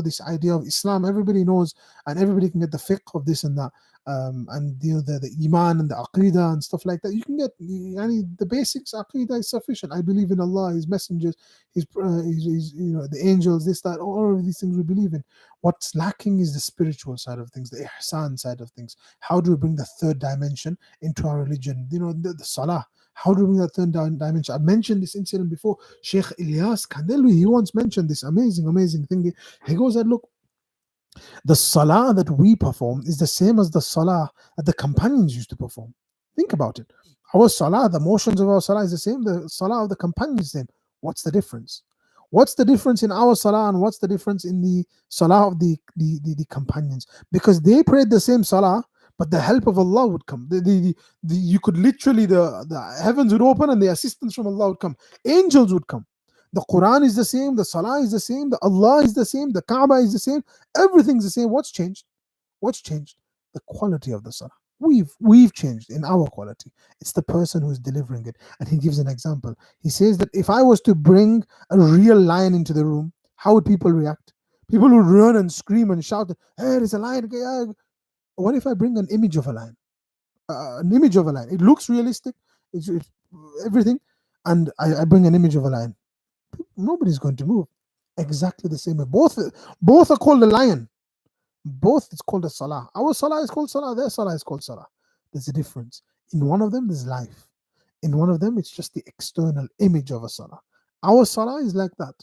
This idea of Islam, everybody knows, and everybody can get the fiqh of this and that. And the iman and the aqidah and stuff like that. You can get the basics. Aqidah is sufficient. I believe in Allah, His messengers, His the angels, this, that, all of these things we believe in. What's lacking is the spiritual side of things, the ihsan side of things. How do we bring the third dimension into our religion? The salah. How do we bring that third dimension? I mentioned this incident before. Sheikh Ilyas Kandilwi, he once mentioned this amazing thing. He goes and look, the salah that we perform is the same as the salah that the companions used to perform. Think about it. Our salah, the motions of our salah is the same. The salah of the companions is the same. What's the difference? What's the difference in our salah and what's the difference in the salah of the companions? Because they prayed the same salah, but the help of Allah would come. You could literally, the heavens would open and the assistance from Allah would come. Angels would come. The Quran is the same, the Salah is the same, the Allah is the same, the Kaaba is the same, everything's the same. What's changed? What's changed? The quality of the Salah. We've changed in our quality. It's the person who's delivering it. And he gives an example. He says that if I was to bring a real lion into the room, how would people react? People would run and scream and shout, hey, there's a lion. What if I bring an image of a lion? An image of a lion. It looks realistic. It's everything. And I bring an image of a lion. Nobody's going to move. Exactly the same way. Both are called a lion. Both is called a salah. Our salah is called salah. Their salah is called salah. There's a difference. In one of them, there's life. In one of them, it's just the external image of a salah. Our salah is like that.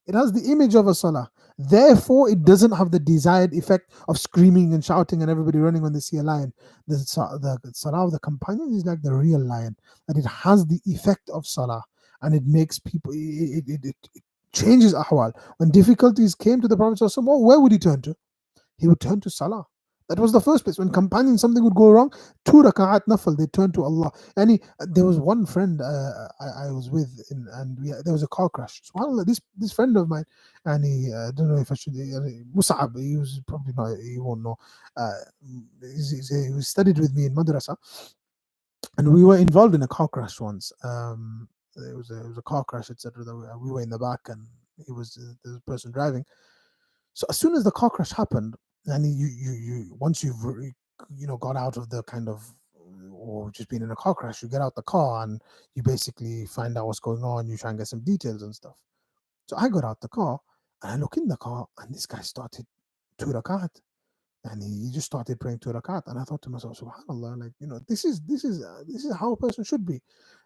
It has the image of a salah. Therefore, it doesn't have the desired effect of screaming and shouting and everybody running when they see a lion. The salah of the companions is like the real lion. That it has the effect of salah. And it makes people, it changes ahwal. When difficulties came to the Prophet, where would he turn to? He would turn to salah. That was the first place. When companions, something would go wrong, 2 raka'at nafal, they turned to Allah. And there was one friend I was with, there was a car crash. SubhanAllah, this friend of mine, and I don't know if I should, Mus'ab, he was probably not, he won't know. He studied with me in madrasa, and we were involved in a car crash once. It was a car crash, etc. We were in the back, and he was the person driving. So as soon as the car crash happened, and you once you've got out of the kind of, or just been in a car crash, you get out the car and you basically find out what's going on. You try and get some details and stuff. So I got out the car and I look in the car and this guy started 2 rakat. And he just started praying 2 rakat, and I thought to myself, Subhanallah, like, this is how a person should be.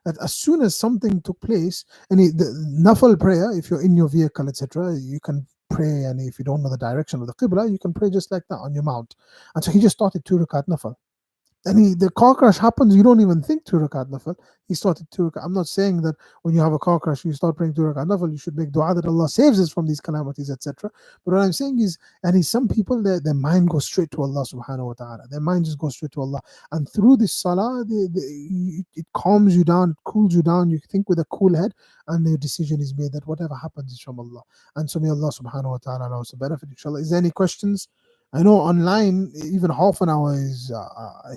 That as soon as something took place, and the nafal prayer, if you're in your vehicle, etc., you can pray, and if you don't know the direction of the qibla, you can pray just like that on your mount. And so he just started 2 rakat nafal. And the car crash happens, you don't even think 2 rakat nafal. He started 2 rakat. I'm not saying that when you have a car crash, you start praying 2 rakat nafal, you should make dua that Allah saves us from these calamities, etc. But what I'm saying is, some people, their mind goes straight to Allah subhanahu wa ta'ala. Their mind just goes straight to Allah. And through this salah, it calms you down, it cools you down. You think with a cool head, and the decision is made that whatever happens is from Allah. And so may Allah subhanahu wa ta'ala allow us to benefit, inshallah. Is there any questions? I know online, even half an hour is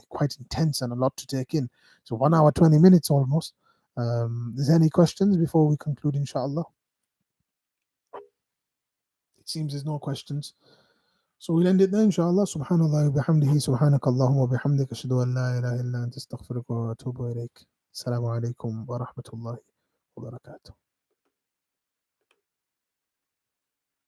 quite intense and a lot to take in. So 1 hour, 20 minutes almost. Is there any questions before we conclude, inshallah? It seems there's no questions. So we'll end it there, inshallah. Subhanallah wa bihamdihi, subhanakallahumma wa bihamdika, ashhadu an la ilaha illa anta astaghfiruka wa atubu ilayk. Assalamu alaikum wa rahmatullahi wa barakatuh.